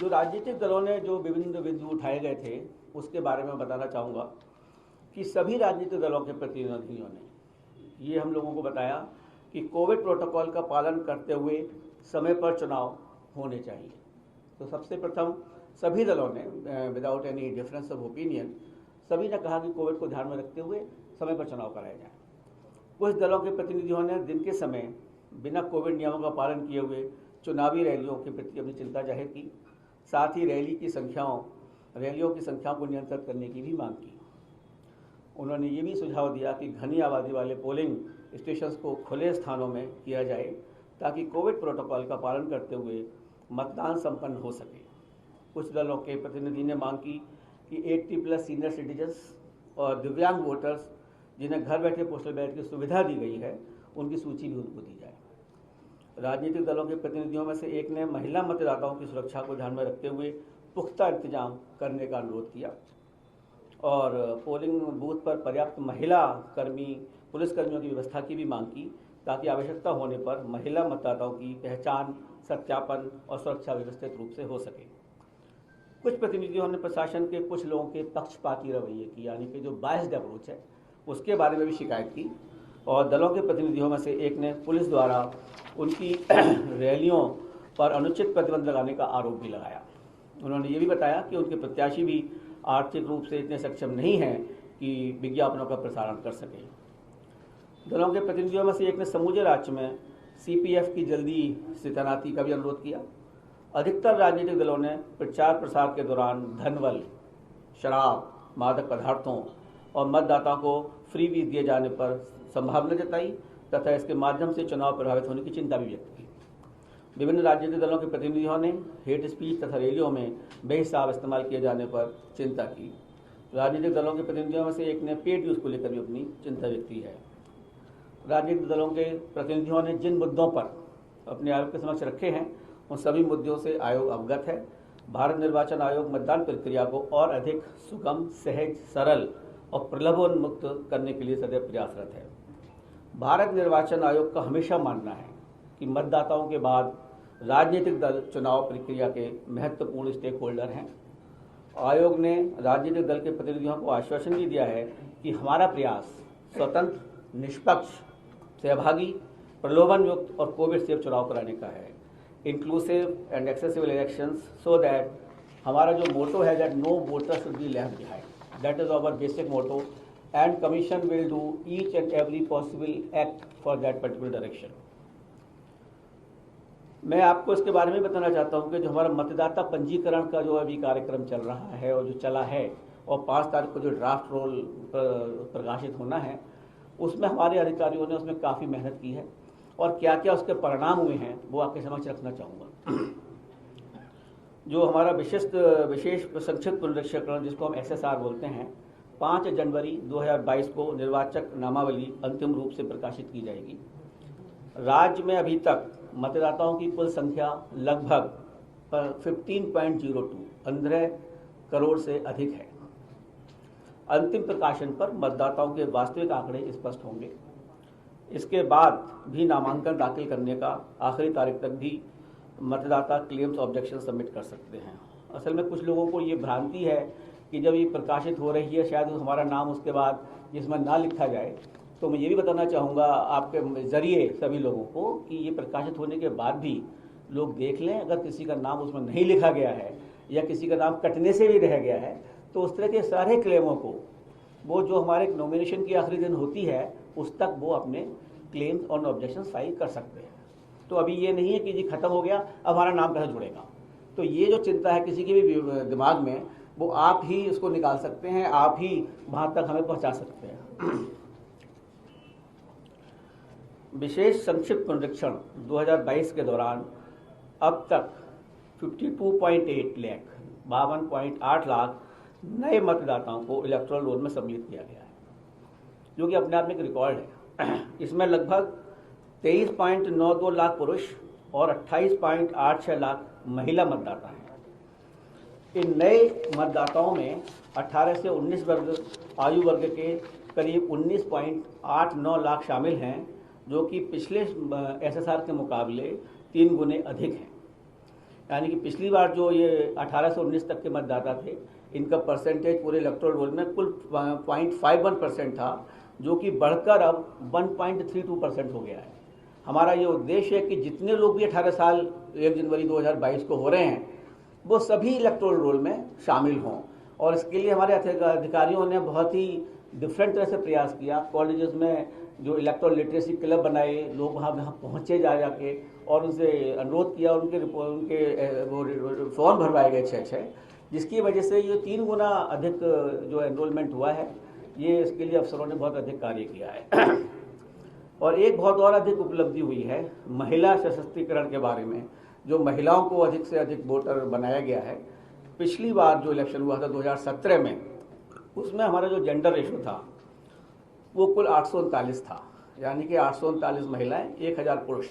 जो राजनीतिक दलों ने जो विभिन्न बिंदु उठाए गए थे उसके बारे में बताना चाहूँगा कि सभी राजनीतिक दलों के प्रतिनिधियों ने ये हम लोगों को बताया कि कोविड प्रोटोकॉल का पालन करते हुए समय पर चुनाव होने चाहिए। तो सबसे प्रथम सभी दलों ने without any difference of opinion सभी ने कहा कि कोविड को ध्यान में रखते हुए समय पर चुनाव कराए जाए। कुछ दलों के प्रतिनिधियों ने दिन के समय बिना कोविड नियमों का पालन किए हुए चुनावी रैलियों के प्रति अपनी चिंता जाहिर की। साथ ही रैलियों की संख्याओं को नियंत्रित करने की भी मांग की। उन्होंने ये भी सुझाव दिया कि घनी आबादी वाले पोलिंग स्टेशंस को खुले स्थानों में किया जाए ताकि कोविड प्रोटोकॉल का पालन करते हुए मतदान संपन्न हो सके। कुछ दलों के प्रतिनिधि ने मांग की कि 80+ सीनियर सिटीजन्स और दिव्यांग वोटर्स जिन्हें घर बैठे पोस्टल बैलेट की सुविधा दी गई है उनकी सूची भी उनको दी जाए। राजनीतिक दलों के प्रतिनिधियों में से एक ने महिला मतदाताओं की सुरक्षा को ध्यान में रखते हुए पुख्ता इंतजाम करने का अनुरोध किया और पोलिंग बूथ पर पर्याप्त महिला पुलिसकर्मियों की व्यवस्था की भी मांग की ताकि आवश्यकता होने पर महिला मतदाताओं की पहचान, सत्यापन और सुरक्षा व्यवस्थित रूप से हो सके। कुछ प्रतिनिधियों ने प्रशासन के कुछ लोगों के पक्षपाती रवैये की, यानी कि जो बायस्ड अप्रोच है, उसके बारे में भी शिकायत की और दलों के प्रतिनिधियों में से एक ने पुलिस द्वारा उनकी रैलियों पर अनुचित प्रतिबंध लगाने का आरोप भी लगाया। उन्होंने ये भी बताया कि उनके प्रत्याशी भी आर्थिक रूप से इतने सक्षम नहीं हैं कि विज्ञापनों का प्रसारण कर सकें। दलों के प्रतिनिधियों में से एक ने समूचे राज्य में CPF की जल्दी से तैनाती का भी अनुरोध किया। अधिकतर राजनीतिक दलों ने प्रचार प्रसार के दौरान धनबल, शराब, मादक पदार्थों और मतदाताओं को फ्री भी दिए जाने पर संभावना जताई तथा इसके माध्यम से चुनाव प्रभावित होने की चिंता भी व्यक्त की। विभिन्न राजनीतिक दलों के प्रतिनिधियों ने हेट स्पीच तथा रैलियों में बेहिसाब इस्तेमाल किए जाने पर चिंता की। राजनीतिक दलों के प्रतिनिधियों में से एक ने पेड न्यूज़ को लेकर भी अपनी चिंता व्यक्त की है। राजनीतिक दलों के प्रतिनिधियों ने जिन मुद्दों पर अपने आयोग के समक्ष रखे हैं उन सभी मुद्दों से आयोग अवगत है। भारत निर्वाचन आयोग मतदान प्रक्रिया को और अधिक सुगम, सहज, सरल और प्रलोभन मुक्त करने के लिए सदैव प्रयासरत है। भारत निर्वाचन आयोग का हमेशा मानना है कि मतदाताओं के बाद राजनीतिक दल चुनाव प्रक्रिया के महत्वपूर्ण स्टेक होल्डर हैं। आयोग ने राजनीतिक दल के प्रतिनिधियों को आश्वासन भी दिया है कि हमारा प्रयास स्वतंत्र, निष्पक्ष, सहभागी, प्रलोभन युक्त और कोविड सेफ चुनाव कराने का है, inclusive and accessible elections, so that हमारा जो मोटो है that no voter should be left behind, that is our basic motto and commission will do each and every possible act for that particular direction. मैं आपको इसके बारे में बताना चाहता हूं कि जो हमारा मतदाता पंजीकरण का जो अभी कार्यक्रम चल रहा है और जो चला है और 5 तारीख को जो ड्राफ्ट रोल प्रकाशित होना है उसमें हमारे अधिकारियों ने उसमें काफ़ी मेहनत की है और क्या क्या उसके परिणाम हुए हैं वो आपके समक्ष रखना चाहूँगा। जो हमारा विशेष संक्षिप्त पुनरीक्षण जिसको हम SSR बोलते हैं, 5 जनवरी 2022 को निर्वाचक नामावली अंतिम रूप से प्रकाशित की जाएगी। राज्य में अभी तक मतदाताओं की कुल संख्या लगभग 15.02 करोड़ से अधिक है। अंतिम प्रकाशन पर मतदाताओं के वास्तविक आंकड़े स्पष्ट होंगे। इसके बाद भी नामांकन दाखिल करने का आखिरी तारीख तक भी मतदाता क्लेम्स ऑब्जेक्शन सबमिट कर सकते हैं। असल में कुछ लोगों को ये भ्रांति है कि जब ये प्रकाशित हो रही है शायद हमारा नाम उसके बाद जिसमें ना लिखा जाए। तो मैं ये भी बताना चाहूँगा आपके ज़रिए सभी लोगों को कि ये प्रकाशित होने के बाद भी लोग देख लें, अगर किसी का नाम उसमें नहीं लिखा गया है या किसी का नाम कटने से भी रह गया है तो उस तरह के सारे क्लेमों को वो जो हमारे नॉमिनेशन की आखिरी दिन होती है उस तक वो अपने क्लेम्स और ऑब्जेक्शन फाइल कर सकते हैं। तो अभी ये नहीं है कि जी खत्म हो गया अब हमारा नाम कैसे जुड़ेगा। तो ये जो चिंता है किसी के भी दिमाग में वो आप ही इसको निकाल सकते हैं, आप ही वहाँ तक हमें पहुँचा सकते हैं। विशेष संक्षिप्त पुनरीक्षण 2022 के दौरान अब तक 52.8 लाख 52.8 लाख नए मतदाताओं को इलेक्टोरल रोल में सम्मिलित किया गया है, जो कि अपने आप में एक रिकॉर्ड है। इसमें लगभग 23.92 लाख पुरुष और 28.86 लाख महिला मतदाता हैं। इन नए मतदाताओं में 18 से 19 वर्ग आयु वर्ग के करीब 19.89 लाख शामिल हैं, जो कि पिछले SSR के मुकाबले 3 गुने अधिक हैं। यानी कि पिछली बार जो ये 18 से 19 तक के मतदाता थे, इनका परसेंटेज पूरे इलेक्टोरल रोल में कुल 0.51% था, जो कि बढ़कर अब 1.32% हो गया है। हमारा ये उद्देश्य है कि जितने लोग भी 18 साल 1 जनवरी 2022 को हो रहे हैं, वो सभी इलेक्टोरल रोल में शामिल हों। और इसके लिए हमारे अधिकारियों ने बहुत ही डिफरेंट तरह से प्रयास किया। कॉलेजेस में जो इलेक्टोरल लिटरेसी क्लब बनाए, लोग वहाँ पहुँचे जाके और उनसे अनुरोध किया, उनके वो फॉर्म भरवाए गए 6, जिसकी वजह से ये 3 गुना अधिक जो एनरोलमेंट हुआ है। ये इसके लिए अफसरों ने बहुत अधिक कार्य किया है। और एक बहुत और अधिक उपलब्धि हुई है महिला सशक्तिकरण के बारे में, जो महिलाओं को अधिक से अधिक वोटर बनाया गया है। पिछली बार जो इलेक्शन हुआ था 2017 में, उसमें हमारा जो जेंडर रेशो था वो कुल 839 था, यानी कि 839 महिलाएं 1000 पुरुष।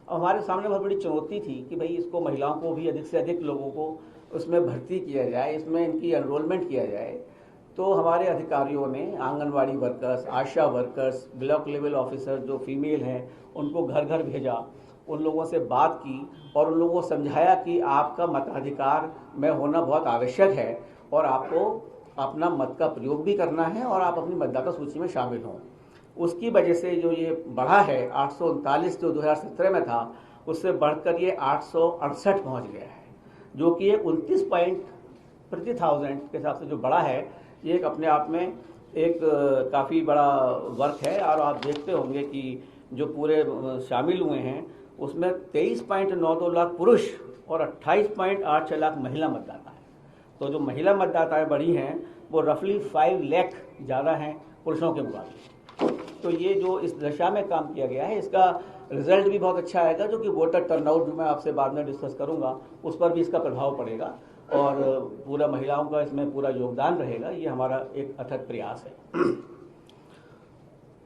अब हमारे सामने बहुत बड़ी चुनौती थी कि भाई इसको महिलाओं को भी अधिक से अधिक लोगों को उसमें भर्ती किया जाए, इसमें इनकी एनरोलमेंट किया जाए। तो हमारे अधिकारियों ने आंगनवाड़ी वर्कर्स, आशा वर्कर्स, ब्लॉक लेवल ऑफिसर जो फीमेल हैं, उनको घर घर भेजा, उन लोगों से बात की और उन लोगों को समझाया कि आपका मताधिकार में होना बहुत आवश्यक है और आपको अपना मत का प्रयोग भी करना है और आप अपनी मतदाता सूची में शामिल हों। उसकी वजह से जो ये बढ़ा है 839 जो 2017 में था, उससे बढ़कर ये 868 पहुंच गया है, जो कि 29 पॉइंट प्रति 1000 के हिसाब से जो बढ़ा है, ये एक अपने आप में एक काफ़ी बड़ा वर्क है। और आप देखते होंगे कि जो पूरे शामिल हुए हैं उसमें 23.92 लाख पुरुष और 28.86 लाख महिला मतदाता हैं। तो जो महिला मतदाताएं बढ़ी हैं वो रफली 5 लाख ज़्यादा हैं पुरुषों के मुकाबले। तो ये जो इस दिशा में काम किया गया है, इसका रिजल्ट भी बहुत अच्छा आएगा, जो कि वोटर टर्नआउट जो मैं आपसे बाद में डिस्कस करूंगा उस पर भी इसका प्रभाव पड़ेगा और पूरा महिलाओं का इसमें पूरा योगदान रहेगा। ये हमारा एक अथक प्रयास है।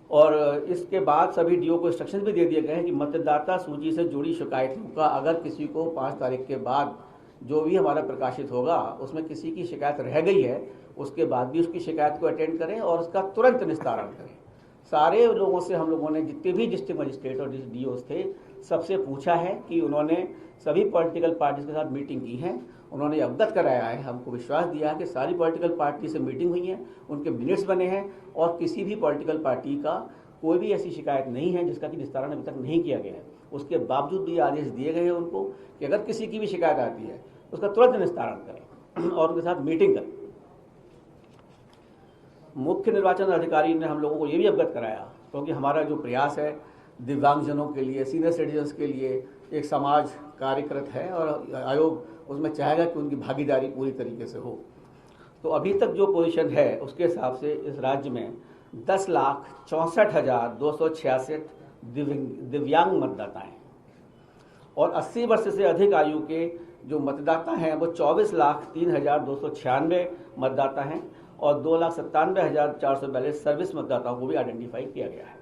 और इसके बाद सभी डीओ को इंस्ट्रक्शन भी दे दिए गए हैं कि मतदाता सूची से जुड़ी शिकायतों का अगर किसी को 5 तारीख के बाद जो भी हमारा प्रकाशित होगा उसमें किसी की शिकायत रह गई है, उसके बाद भी उसकी शिकायत को अटेंड करें और उसका तुरंत निस्तारण करें। सारे लोगों से हम लोगों ने, जितने भी डिस्ट्रिक्ट मजिस्ट्रेट और डीओस थे, सबसे पूछा है कि उन्होंने सभी पॉलिटिकल पार्टीज के साथ मीटिंग की है, उन्होंने अवगत कराया है, हमको विश्वास दिया है कि सारी पॉलिटिकल पार्टी से मीटिंग हुई है, उनके मिनट्स बने हैं और किसी भी पॉलिटिकल पार्टी का कोई भी ऐसी शिकायत नहीं है जिसका कि निस्तारण अभी तक नहीं किया गया है। उसके बावजूद भी आदेश दिए गए हैं उनको कि अगर किसी की भी शिकायत आती है उसका तुरंत निस्तारण करें और उनके साथ मीटिंग करें। मुख्य निर्वाचन अधिकारी ने हम लोगों को ये भी अवगत कराया, क्योंकि हमारा जो प्रयास है दिव्यांगजनों के लिए, सीनियर सिटीजन्स के लिए एक समाज कार्यकृत है और आयोग उसमें चाहेगा कि उनकी भागीदारी पूरी तरीके से हो। तो अभी तक जो पोजीशन है उसके हिसाब से इस राज्य में 10,64,266 दिव्यांग मतदाता हैं और 80 वर्ष से अधिक आयु के जो मतदाता हैं वो 24,03,296 मतदाता हैं और 2,97,442 सर्विस मतदाताओं को भी आइडेंटिफाई किया गया है।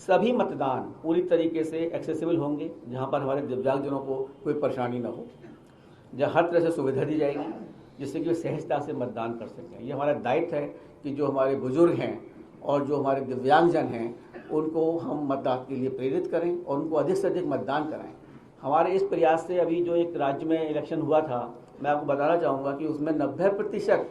सभी मतदान पूरी तरीके से एक्सेसिबल होंगे, जहां पर हमारे दिव्यांगजनों को कोई परेशानी न हो, जहाँ हर तरह से सुविधा दी जाएगी जिससे कि वे सहजता से मतदान कर सकें। ये हमारा दायित्व है कि जो हमारे बुजुर्ग हैं और जो हमारे दिव्यांगजन हैं उनको हम मतदान के लिए प्रेरित करें और उनको अधिक से अधिक मतदान कराएं। हमारे इस प्रयास से अभी जो एक राज्य में इलेक्शन हुआ था, मैं आपको बताना चाहूँगा कि उसमें 90%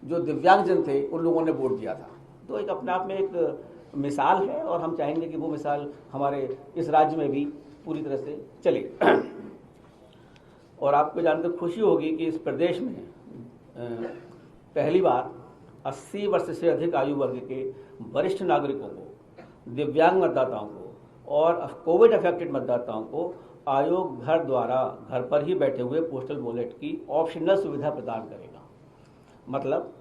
जो दिव्यांगजन थे उन लोगों ने वोट दिया था। तो एक अपने आप में एक मिसाल है और हम चाहेंगे कि वो मिसाल हमारे इस राज्य में भी पूरी तरह से चले। और आपको जानकर खुशी होगी कि इस प्रदेश में पहली बार 80 वर्ष से अधिक आयु वर्ग के वरिष्ठ नागरिकों को, दिव्यांग मतदाताओं को और कोविड अफेक्टेड मतदाताओं को आयोग घर द्वारा घर पर ही बैठे हुए पोस्टल बैलेट की ऑप्शनल सुविधा प्रदान करेगा। मतलब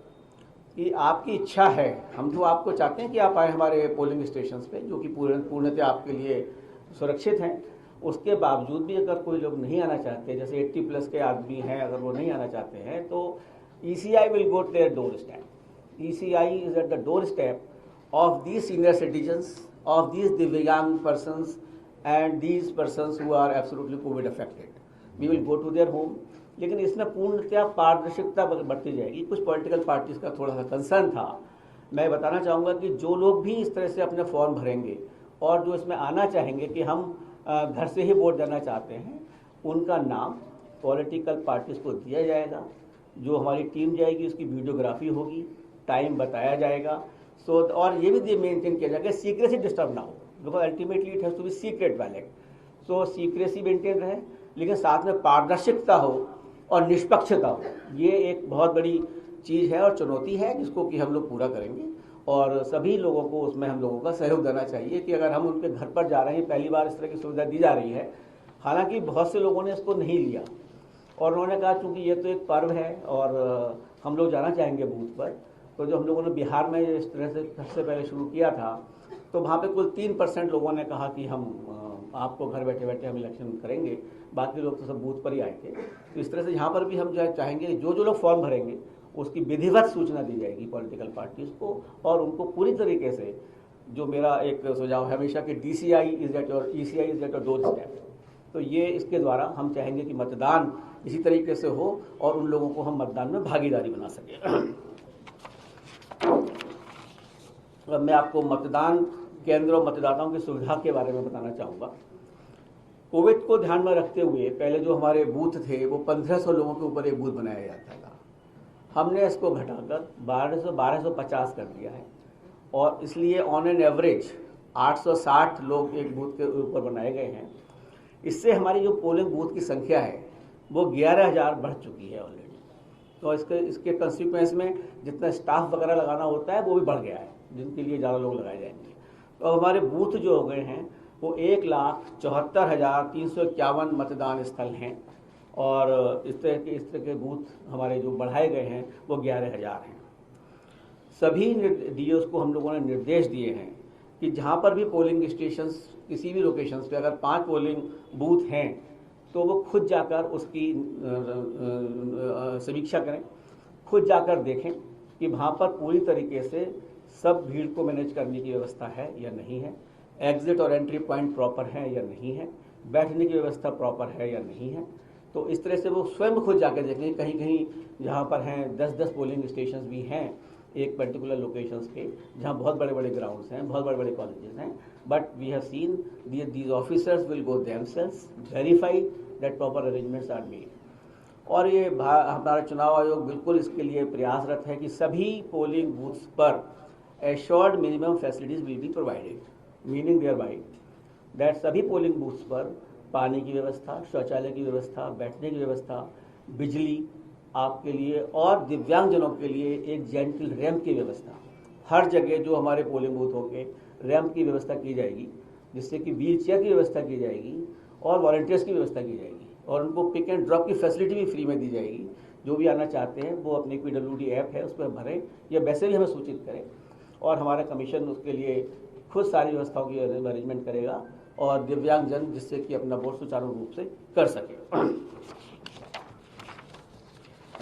कि आपकी इच्छा है, हम तो आपको चाहते हैं कि आप आए हमारे पोलिंग स्टेशंस पे, जो कि पूर्णतः आपके लिए सुरक्षित हैं। उसके बावजूद भी अगर कोई लोग नहीं आना चाहते, जैसे 80+ के आदमी हैं, अगर वो नहीं आना चाहते हैं तो ECI will go to their doorstep. ECI is at the doorstep of these senior citizens, of these divyang persons and these persons who are absolutely COVID affected. We will go to their home. लेकिन इसमें पूर्णतः पारदर्शिता बढ़ती जाएगी। कुछ political parties का थोड़ा सा कंसर्न था। मैं बताना चाहूँगा कि जो लोग भी इस तरह से अपने फॉर्म भरेंगे और जो इसमें आना चाहेंगे कि हम घर से ही वोट देना चाहते हैं, उनका नाम पॉलिटिकल पार्टीज़ को दिया जाएगा, जो हमारी टीम जाएगी उसकी वीडियोग्राफी होगी, टाइम बताया जाएगा। सो और ये भी मेंटेन किया जाएगा सीक्रेसी डिस्टर्ब ना हो, because ultimately it has to be secret ballot. So secrecy maintain रहे, लेकिन साथ में पारदर्शिता हो और निष्पक्षता हो। ये एक बहुत बड़ी चीज़ है और चुनौती है जिसको कि हम लोग पूरा करेंगे, और सभी लोगों को उसमें हम लोगों का सहयोग देना चाहिए कि अगर हम उनके घर पर जा रहे हैं, पहली बार इस तरह की सुविधा दी जा रही है। हालांकि बहुत से लोगों ने इसको नहीं लिया और उन्होंने कहा चूँकि ये तो एक पर्व है और हम लोग जाना चाहेंगे बूथ पर। तो जो हम लोगों ने बिहार में इस तरह से सबसे पहले शुरू किया था, तो वहाँ पे कुल 3% लोगों ने कहा कि हम आपको घर बैठे बैठे हम इलेक्शन करेंगे, बाकी लोग तो सब बूथ पर ही आए थे। तो इस तरह से यहाँ पर भी हम जो चाहेंगे जो लोग फॉर्म भरेंगे उसकी विधिवत सूचना दी जाएगी पॉलिटिकल पार्टीज़ को, और उनको पूरी तरीके से, जो मेरा एक सुझाव है हमेशा कि DCI is at your ECI is at your door step. तो ये इसके द्वारा हम चाहेंगे कि मतदान इसी तरीके से हो और उन लोगों को हम मतदान में भागीदारी बना सकें। अब मैं आपको मतदान केंद्र और मतदाताओं की सुविधा के बारे में बताना चाहूँगा। कोविड को ध्यान में रखते हुए पहले जो हमारे बूथ थे वो 1500 लोगों के ऊपर एक बूथ बनाया जाता था। हमने इसको घटाकर 1250 कर दिया है, और इसलिए ऑन एन एवरेज 860 लोग एक बूथ के ऊपर बनाए गए हैं। इससे हमारी जो पोलिंग बूथ की संख्या है वो 11,000 बढ़ चुकी है ऑलरेडी। तो इसके कंसिक्वेंस में जितना स्टाफ वगैरह लगाना होता है वो भी बढ़ गया है, जिनके लिए ज़्यादा लोग लगाए जाएंगे। तो हमारे बूथ जो हो गए हैं वो 1,74,351 मतदान स्थल हैं, और इस तरह के बूथ हमारे जो बढ़ाए गए हैं वो 11,000 हैं। सभी DOs को हम लोगों ने निर्देश दिए हैं कि जहाँ पर भी पोलिंग स्टेशंस किसी भी लोकेशंस पे अगर 5 पोलिंग बूथ हैं तो वो खुद जाकर उसकी समीक्षा करें, खुद जाकर देखें कि वहाँ पर पूरी तरीके से सब भीड़ को मैनेज करने की व्यवस्था है या नहीं है, एग्जिट और एंट्री पॉइंट प्रॉपर है या नहीं है, बैठने की व्यवस्था प्रॉपर है या नहीं है। तो इस तरह से वो स्वयं खुद जाकर देखें। कहीं कहीं जहाँ पर हैं 10-10 पोलिंग स्टेशंस भी हैं एक पर्टिकुलर लोकेशंस पे, जहाँ बहुत बड़े बड़े ग्राउंड्स हैं, बहुत बड़े बड़े कॉलेजेस हैं, but we have seen these officers will go themselves, verify that proper arrangements are made. और ये हमारा चुनाव आयोग बिल्कुल इसके लिए प्रयासरत है कि सभी पोलिंग बूथ्स पर assured minimum facilities will be provided, meaning thereby that सभी पोलिंग बूथ्स पर पानी की व्यवस्था, शौचालय की व्यवस्था, बैठने की व्यवस्था, बिजली आपके लिए और दिव्यांगजनों के लिए एक जेंटल रैंप की व्यवस्था, हर जगह जो हमारे पोलिंग बूथ होंगे रैंप की व्यवस्था की जाएगी, जिससे कि व्हील चेयर की व्यवस्था की जाएगी और वॉलंटियर्स की व्यवस्था की जाएगी, और उनको पिक एंड ड्रॉप की फैसिलिटी भी फ्री में दी जाएगी। जो भी आना चाहते हैं वो अपनी PWD ऐप है उस पर भरें या वैसे भी हमें सूचित करें, और हमारा कमीशन उसके लिए खुद सारी व्यवस्थाओं की अरेंजमेंट करेगा, और दिव्यांगजन जिससे कि अपना वोट सुचारू रूप से कर सके।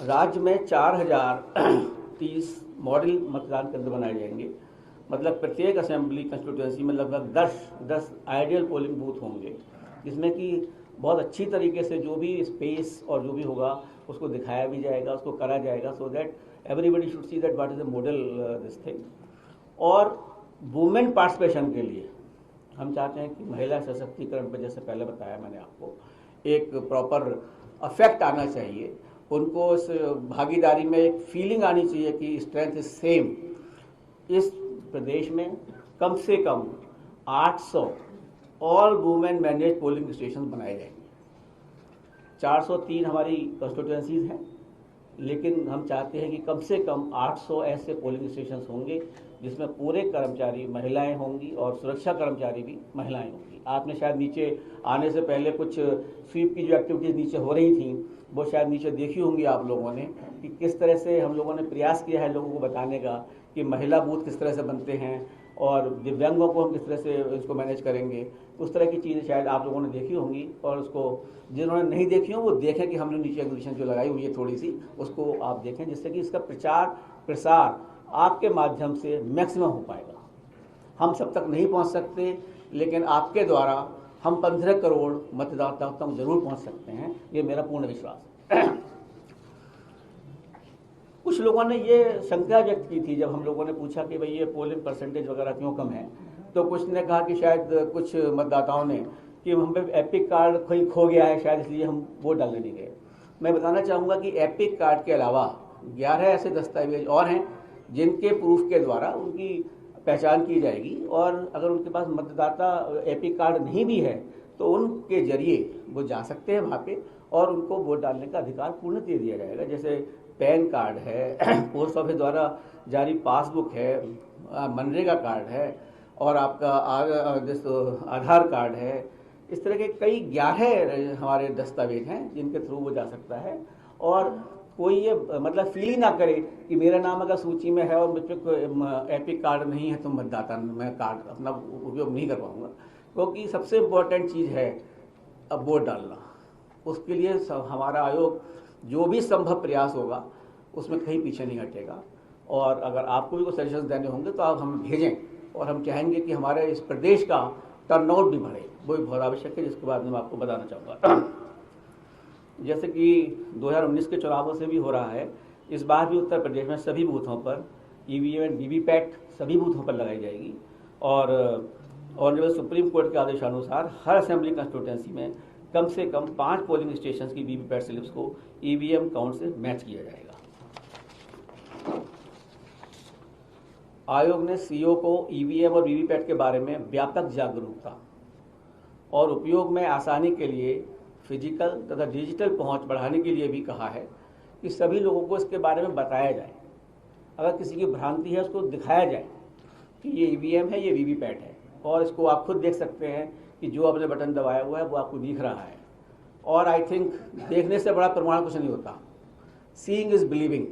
राज्य में 4030 मॉडल मतदान केंद्र बनाए जाएंगे, मतलब प्रत्येक असेंबली कंस्टिट्यूएंसी में लगभग 10 आइडियल पोलिंग बूथ होंगे, जिसमें कि बहुत अच्छी तरीके से जो भी स्पेस और जो भी होगा उसको दिखाया भी जाएगा, उसको करा जाएगा, so that everybody should see that what is the model this thing. और वुमेन पार्टिसिपेशन के लिए हम चाहते हैं कि महिला सशक्तिकरण पर, जैसे पहले बताया मैंने आपको, एक प्रॉपर अफेक्ट आना चाहिए, उनको इस भागीदारी में एक फीलिंग आनी चाहिए कि स्ट्रेंथ इज सेम। इस प्रदेश में कम से कम 800 all women manage polling station बनाए जाएंगे। 403 हमारी कंस्टिट्यूएंसीज हैं, लेकिन हम चाहते हैं कि कम से कम 800 ऐसे पोलिंग स्टेशन होंगे जिसमें पूरे कर्मचारी महिलाएं होंगी और सुरक्षा कर्मचारी भी महिलाएं होंगी। आपने शायद नीचे आने से पहले कुछ स्वीप की जो एक्टिविटीज़ नीचे हो रही थी वो शायद नीचे देखी होंगी आप लोगों ने, कि किस तरह से हम लोगों ने प्रयास किया है लोगों को बताने का कि महिला बूथ किस तरह से बनते हैं और दिव्यांगों को हम किस तरह से इसको मैनेज करेंगे। उस तरह की चीज़ें शायद आप लोगों ने देखी होंगी, और उसको जिन्होंने नहीं देखी हो वो देखें कि हमने नीचे एग्जीबिशन जो लगाई हुई है थोड़ी सी, उसको आप देखें, जिससे कि इसका प्रचार प्रसार आपके माध्यम से मैक्सिमम हो पाएगा। हम सब तक नहीं पहुंच सकते, लेकिन आपके द्वारा हम 15 करोड़ मतदाताओं तक जरूर पहुंच सकते हैं, ये मेरा पूर्ण विश्वास है। कुछ लोगों ने ये शंका व्यक्त की थी जब हम लोगों ने पूछा कि भाई ये पोलिंग परसेंटेज वगैरह क्यों कम है, तो कुछ ने कहा कि शायद कुछ मतदाताओं ने कि हम पे एपिक कार्ड कहीं खो गया है शायद, इसलिए हम वोट डालने नहीं गए। मैं बताना चाहूँगा कि एपिक कार्ड के अलावा 11 ऐसे दस्तावेज और हैं जिनके प्रूफ के द्वारा उनकी पहचान की जाएगी, और अगर उनके पास मतदाता एपिक कार्ड नहीं भी है तो उनके जरिए वो जा सकते हैं वहाँ पे और उनको वोट डालने का अधिकार पूर्ण दे दिया जाएगा। जैसे पैन कार्ड है, पोस्ट ऑफिस द्वारा जारी पासबुक है, मनरेगा कार्ड है, और आपका आधार कार्ड है। इस तरह के कई 11 हमारे दस्तावेज हैं जिनके थ्रू वो जा सकता है, और कोई ये मतलब फील ही ना करे कि मेरा नाम अगर सूची में है और मुझ पर एपिक कार्ड नहीं है तो मतदाता मैं कार्ड अपना उपयोग नहीं कर पाऊँगा, क्योंकि सबसे इम्पोर्टेंट चीज़ है अब वोट डालना। उसके लिए हमारा आयोग जो भी संभव प्रयास होगा उसमें कहीं पीछे नहीं हटेगा, और अगर आपको भी कोई सजेशन देने होंगे तो आप हमें भेजें, और हम चाहेंगे कि हमारे इस प्रदेश का टर्नआउट भी बढ़े, वो भी बहुत आवश्यक है, जिसके बारे में मैं आपको बताना चाहूँगा। जैसे कि 2019 के चुनावों से भी हो रहा है, इस बार भी उत्तर प्रदेश में सभी बूथों पर ईवीएम एंड वीवीपैट सभी बूथों पर लगाई जाएगी, और ऑनरेबल सुप्रीम कोर्ट के आदेशानुसार हर असेंबली कंस्टिट्यूंसी में कम से कम 5 पोलिंग स्टेशन की वीवीपैट स्लिप्स को ईवीएम काउंट से मैच किया जाएगा। आयोग ने सीईओ को ईवीएम और वीवीपैट के बारे में व्यापक जागरूकता और उपयोग में आसानी के लिए फिजिकल तथा डिजिटल पहुंच बढ़ाने के लिए भी कहा है कि सभी लोगों को इसके बारे में बताया जाए। अगर किसी की भ्रांति है उसको दिखाया जाए कि ये ईवीएम है, ये वीवीपैट है, और इसको आप खुद देख सकते हैं कि जो आपने बटन दबाया हुआ है वो आपको दिख रहा है। और आई थिंक देखने से बड़ा प्रमाण कुछ नहीं होता। Seeing is believing.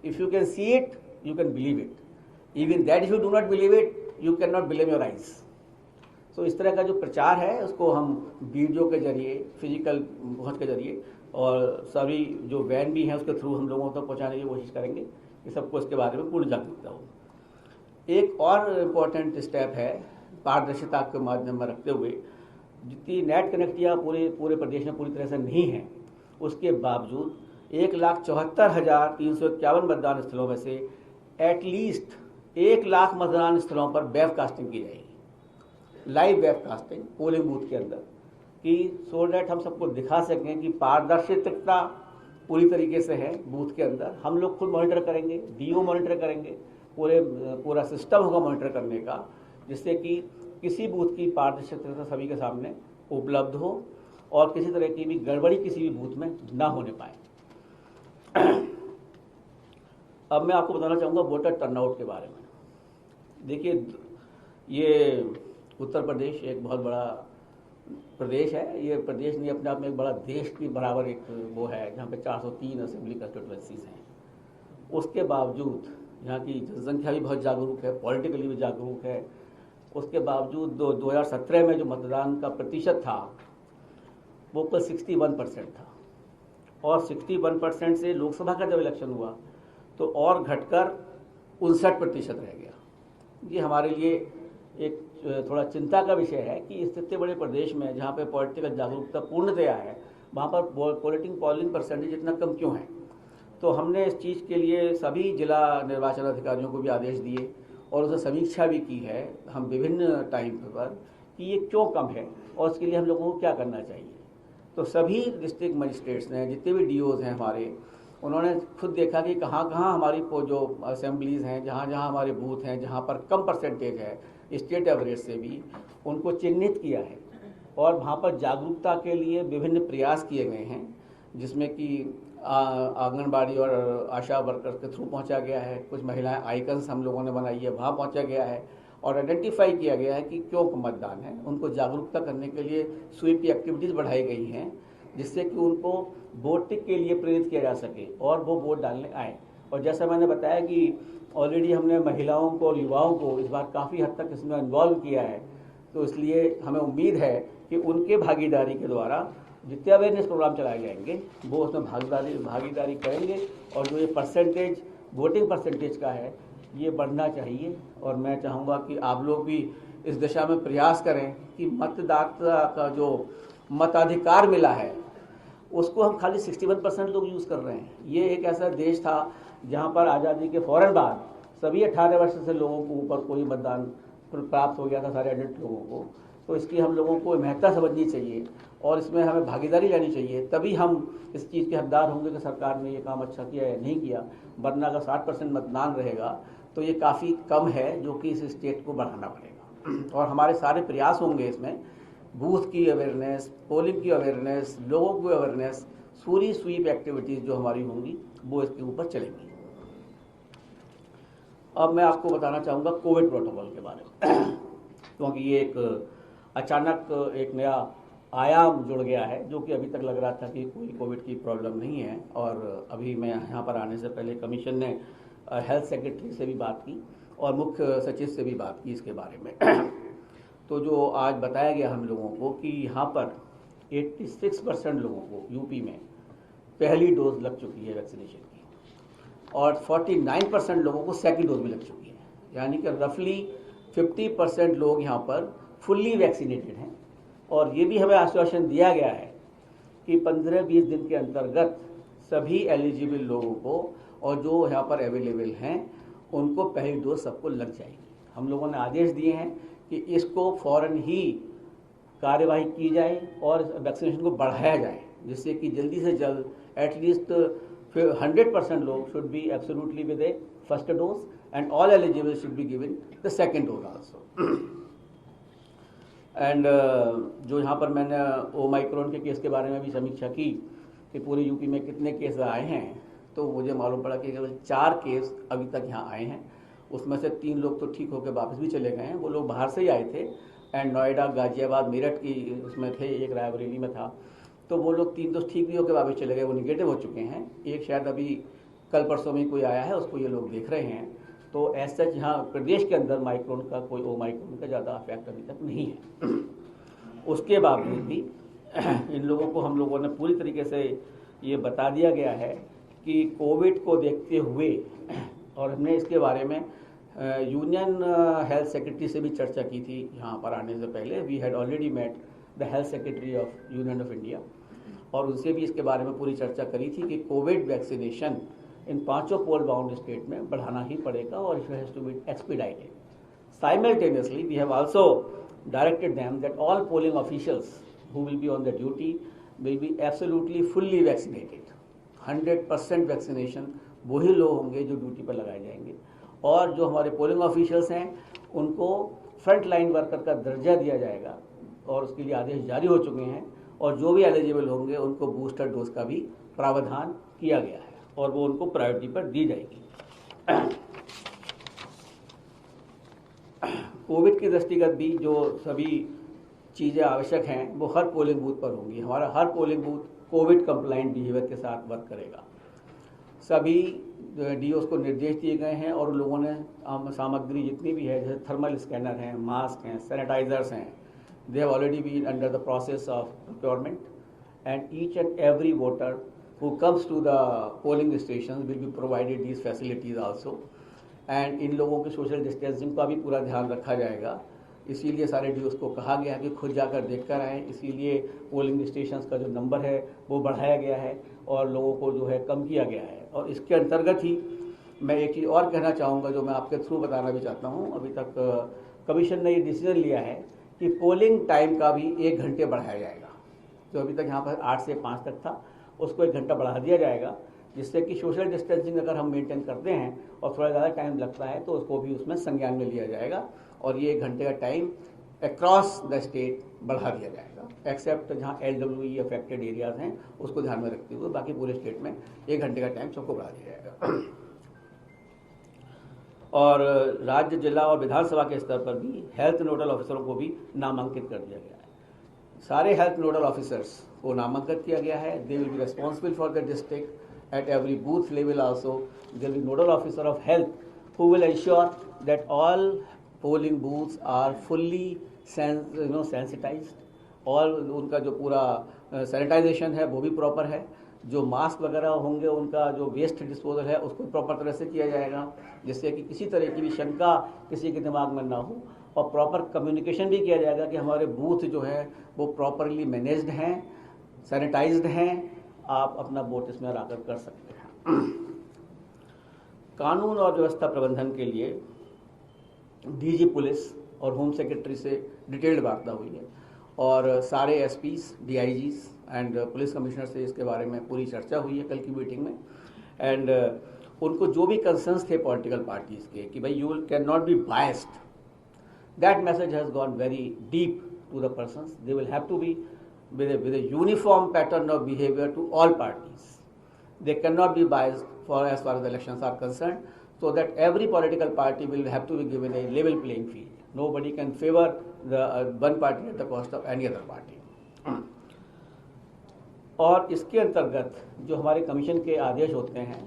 If you can see it you can believe it, even that if you do not believe it you can not believe your eyes. तो इस तरह का जो प्रचार है उसको हम वीडियो के जरिए, फिजिकल पहुंच के जरिए, और सभी जो वैन भी हैं उसके थ्रू हम लोगों तक पहुंचाने की कोशिश करेंगे कि सबको इसके बारे में पूर्ण जागरूकता हो। एक और इम्पोर्टेंट स्टेप है, पारदर्शिता के माध्यम में रखते हुए, जितनी नेट कनेक्टिविटी पूरे प्रदेश में पूरी तरह से नहीं है, उसके बावजूद 1,74,351 मतदान स्थलों में से एटलीस्ट 1 लाख मतदान स्थलों पर वेबकास्टिंग की जाएगी, लाइव वेबकास्टिंग पोलिंग बूथ के अंदर, कि सो डैट हम सबको दिखा सकें कि पारदर्शिता पूरी तरीके से है बूथ के अंदर। हम लोग खुद मॉनिटर करेंगे, डीओ मॉनिटर करेंगे, पूरा सिस्टम होगा मॉनिटर करने का, जिससे कि किसी बूथ की पारदर्शिता सभी के सामने उपलब्ध हो और किसी तरह की भी गड़बड़ी किसी भी बूथ में ना होने पाए। अब मैं आपको बताना चाहूँगा वोटर टर्नआउट के बारे में। देखिए, ये उत्तर प्रदेश एक बहुत बड़ा प्रदेश है। ये प्रदेश नहीं, अपने आप में एक बड़ा देश की बराबर एक वो है, जहाँ पे 403 असेंबली कंस्टिट्यूएंसीज हैं। उसके बावजूद यहाँ की जनसंख्या भी बहुत जागरूक है, पॉलिटिकली भी जागरूक है। उसके बावजूद 2017 में जो मतदान का प्रतिशत था वो कुल 61% था, और 61% से लोकसभा का जब इलेक्शन हुआ तो और घटकर 59% रह गया। ये हमारे लिए एक थोड़ा चिंता का विषय है कि इस इतने बड़े प्रदेश में जहाँ पे पॉलिटिकल जागरूकता पूर्णतया है, वहाँ पर पोलिंग परसेंटेज इतना कम क्यों है। तो हमने इस चीज़ के लिए सभी जिला निर्वाचन अधिकारियों को भी आदेश दिए और उससे समीक्षा भी की है हम विभिन्न टाइम पर कि ये क्यों कम है और उसके लिए हम लोगों को क्या करना चाहिए। तो सभी डिस्ट्रिक्ट मजिस्ट्रेट्स ने, जितने भी डीओज हैं हमारे, उन्होंने खुद देखा कि कहाँ कहाँ हमारी जो असेंबलीज़ हैं, जहाँ जहाँ हमारे बूथ हैं, जहाँ पर कम परसेंटेज है स्टेट एवरेज से भी, उनको चिन्हित किया है और वहाँ पर जागरूकता के लिए विभिन्न प्रयास किए गए हैं, जिसमें कि आंगनबाड़ी और आशा वर्कर्स के थ्रू पहुँचा गया है। कुछ महिलाएं आइकन्स हम लोगों ने बनाई है, वहाँ पहुँचा गया है और आइडेंटिफाई किया गया है कि क्यों मतदान है। उनको जागरूकता करने के लिए स्वीप की एक्टिविटीज़ बढ़ाई गई हैं, जिससे कि उनको वोटिंग के लिए प्रेरित किया जा सके और वो वोट डालने आए। और जैसा मैंने बताया कि ऑलरेडी हमने महिलाओं को और युवाओं को इस बार काफ़ी हद तक इसमें इन्वॉल्व किया है, तो इसलिए हमें उम्मीद है कि उनके भागीदारी के द्वारा जितने अवेयरनेस प्रोग्राम चलाए जाएंगे वो उसमें भागीदारी करेंगे और जो ये परसेंटेज वोटिंग परसेंटेज का है ये बढ़ना चाहिए। और मैं चाहूँगा कि आप लोग भी इस दिशा में प्रयास करें कि मतदाता का जो मताधिकार मिला है उसको हम खाली 61% लोग यूज़ कर रहे हैं। ये एक ऐसा देश था जहाँ पर आज़ादी के फ़ौरन बाद सभी 18 वर्ष से लोगों को ऊपर कोई मतदान प्राप्त हो गया था, सारे एडल्ट लोगों को। तो इसकी हम लोगों को महत्ता समझनी चाहिए और इसमें हमें भागीदारी लेनी चाहिए, तभी हम इस चीज़ के हकदार होंगे कि सरकार ने ये काम अच्छा किया या नहीं किया। वरना अगर 60% मतदान रहेगा तो ये काफ़ी कम है, जो कि इस स्टेट को बढ़ाना पड़ेगा। और हमारे सारे प्रयास होंगे इसमें, बूथ की अवेयरनेस, पोलिंग की अवेयरनेस, लोगों की अवेयरनेस, पूरी स्वीप एक्टिविटीज़ जो हमारी होंगी वो इसके ऊपर चलेंगी। अब मैं आपको बताना चाहूँगा कोविड प्रोटोकॉल के बारे में, क्योंकि ये एक अचानक एक नया आयाम जुड़ गया है, जो कि अभी तक लग रहा था कि कोई कोविड की प्रॉब्लम नहीं है। और अभी मैं यहाँ पर आने से पहले कमीशन ने हेल्थ सेक्रेटरी से भी बात की और मुख्य सचिव से भी बात की इसके बारे में। तो जो आज बताया गया हम लोगों को कि यहाँ पर 86% लोगों को यूपी में पहली डोज लग चुकी है वैक्सीनेशन की, और 49% लोगों को सेकंड डोज भी लग चुकी है। यानी कि रफली 50% लोग यहाँ पर फुल्ली वैक्सीनेटेड हैं। और ये भी हमें आश्वासन दिया गया है कि 15-20 दिन के अंतर्गत सभी एलिजिबल लोगों को और जो यहाँ पर अवेलेबल हैं उनको पहली डोज सबको लग जाएगी। हम लोगों ने आदेश दिए हैं कि इसको फ़ौरन ही कार्यवाही की जाए और वैक्सीनेशन को बढ़ाया जाए, जिससे कि जल्दी से जल्द एटलीस्ट 100% लोग should be absolutely with A first dose and all eligible should be given the second dose also. And जो यहाँ पर मैंने ओमाइक्रॉन के केस के बारे में भी समीक्षा की कि पूरे यूपी में कितने केस आए हैं, तो मुझे मालूम पड़ा कि केवल 4 केस अभी तक यहाँ आए हैं। उसमें से 3 लोग तो ठीक होकर वापस भी चले गए हैं, वो लोग बाहर से ही आए थे। एंड नोएडा, गाजियाबाद, मेरठ की उसमें थे, एक रायबरेली में था। तो वो लोग 3 तो ठीक भी होकर वापस चले गए, वो निगेटिव हो चुके हैं। एक शायद अभी कल परसों में कोई आया है, उसको ये लोग देख रहे हैं। तो एज सच यहाँ प्रदेश के अंदर माइक्रोन का कोई ओमाइक्रोन का ज़्यादा इफेक्ट अभी तक नहीं है। उसके बावजूद भी इन लोगों को हम लोगों ने पूरी तरीके से ये बता दिया गया है कि कोविड को देखते हुए, और हमने इसके बारे में यूनियन हेल्थ सेक्रेटरी से भी चर्चा की थी यहाँ पर आने से पहले। We had already met the health secretary of union of India, और उनसे भी इसके बारे में पूरी चर्चा करी थी कि कोविड वैक्सीनेशन इन 5 पोल बाउंड स्टेट में बढ़ाना ही पड़ेगा और it has to be expedited. Simultaneously, we have also directed them that all polling officials who will be on the duty will be absolutely fully vaccinated. 100% vaccination वही लोग होंगे जो ड्यूटी पर लगाए जाएंगे, और जो हमारे पोलिंग ऑफिशियल्स हैं उनको फ्रंट लाइन वर्कर का दर्जा दिया जाएगा और उसके लिए आदेश जारी हो चुके हैं। और जो भी एलिजिबल होंगे उनको बूस्टर डोज का भी प्रावधान किया गया है और वो उनको प्रायोरिटी पर दी जाएगी। कोविड के दृष्टिगत भी जो सभी चीज़ें आवश्यक हैं वो हर पोलिंग बूथ पर होंगी। हमारा हर polling booth COVID compliant behaviour के साथ वर्क करेगा। सभी डीओस को निर्देश दिए गए हैं और लोगों ने सामग्री जितनी भी है, जैसे थर्मल स्कैनर हैं, मास्क हैं, सैनिटाइजर्स हैं, they have already been under the process of procurement, and each and every voter who comes to the polling stations will be provided these facilities also. And इन लोगों के social distancing का भी पूरा ध्यान रखा जाएगा। इसीलिए सारे डीओस को कहा गया है कि खुद जाकर देख कर आएँ। इसीलिए पोलिंग स्टेशंस का जो नंबर है वो बढ़ाया गया है और लोगों को जो है कम किया गया है। और इसके अंतर्गत ही मैं एक चीज़ और कहना चाहूँगा जो मैं आपके थ्रू बताना भी चाहता हूँ। अभी तक कमीशन ने ये डिसीजन लिया है कि पोलिंग टाइम का भी 1 घंटे बढ़ाया जाएगा। जो अभी तक यहाँ पर 8 से 5 तक था, उसको 1 घंटा बढ़ा दिया जाएगा, जिससे कि सोशल डिस्टेंसिंग अगर हम मेंटेन करते हैं और थोड़ा ज़्यादा टाइम लगता है तो उसको भी उसमें संज्ञान में लिया जाएगा और ये 1 घंटे का टाइम अक्रॉस द स्टेट बढ़ा दिया जाएगा, एक्सेप्ट जहाँ LWE अफेक्टेड एरियाज हैं उसको ध्यान में रखते हुए बाकी पूरे स्टेट में 1 घंटे का टाइम सबको बढ़ा दिया जाएगा। और राज्य, जिला और विधानसभा के स्तर पर भी हेल्थ नोडल ऑफिसरों को भी नामांकित कर दिया गया है। सारे हेल्थ नोडल ऑफिसर्स को नामांकित किया गया है। They will be responsible for the district at every booth level also. There will be nodal officer of health who will ensure that all polling booths are fully sensitised, और उनका जो पूरा sanitisation है वो भी प्रॉपर है। जो mask वगैरह होंगे उनका जो वेस्ट डिस्पोजल है उसको प्रॉपर तरह से किया जाएगा, जिससे कि किसी तरह की भी शंका किसी के दिमाग में ना हो। और प्रॉपर कम्युनिकेशन भी किया जाएगा कि हमारे बूथ जो है वो प्रॉपरली मैनेज्ड हैं, सैनिटाइज्ड हैं, आप अपना वोट इसमें आकर कर सकते हैं। कानून और व्यवस्था प्रबंधन के लिए डीजी पुलिस और होम सेक्रेटरी से डिटेल्ड वार्ता हुई है और सारे एसपीज, डीआईजीज एंड पुलिस कमिश्नर से इसके बारे में पूरी चर्चा हुई है कल की मीटिंग में। एंड उनको जो भी कंसर्न्स थे पॉलिटिकल पार्टीज के कि भाई you can not be biased, that message has gone very deep to the persons. They will have to be with a uniform pattern of behavior to all parties. They cannot be biased for as far as the elections are concerned, so that every political party will have to be given a level playing field. Nobody can favor the one party at the cost of any other party. और इसके अंतर्गत जो हमारे commission के आदेश होते हैं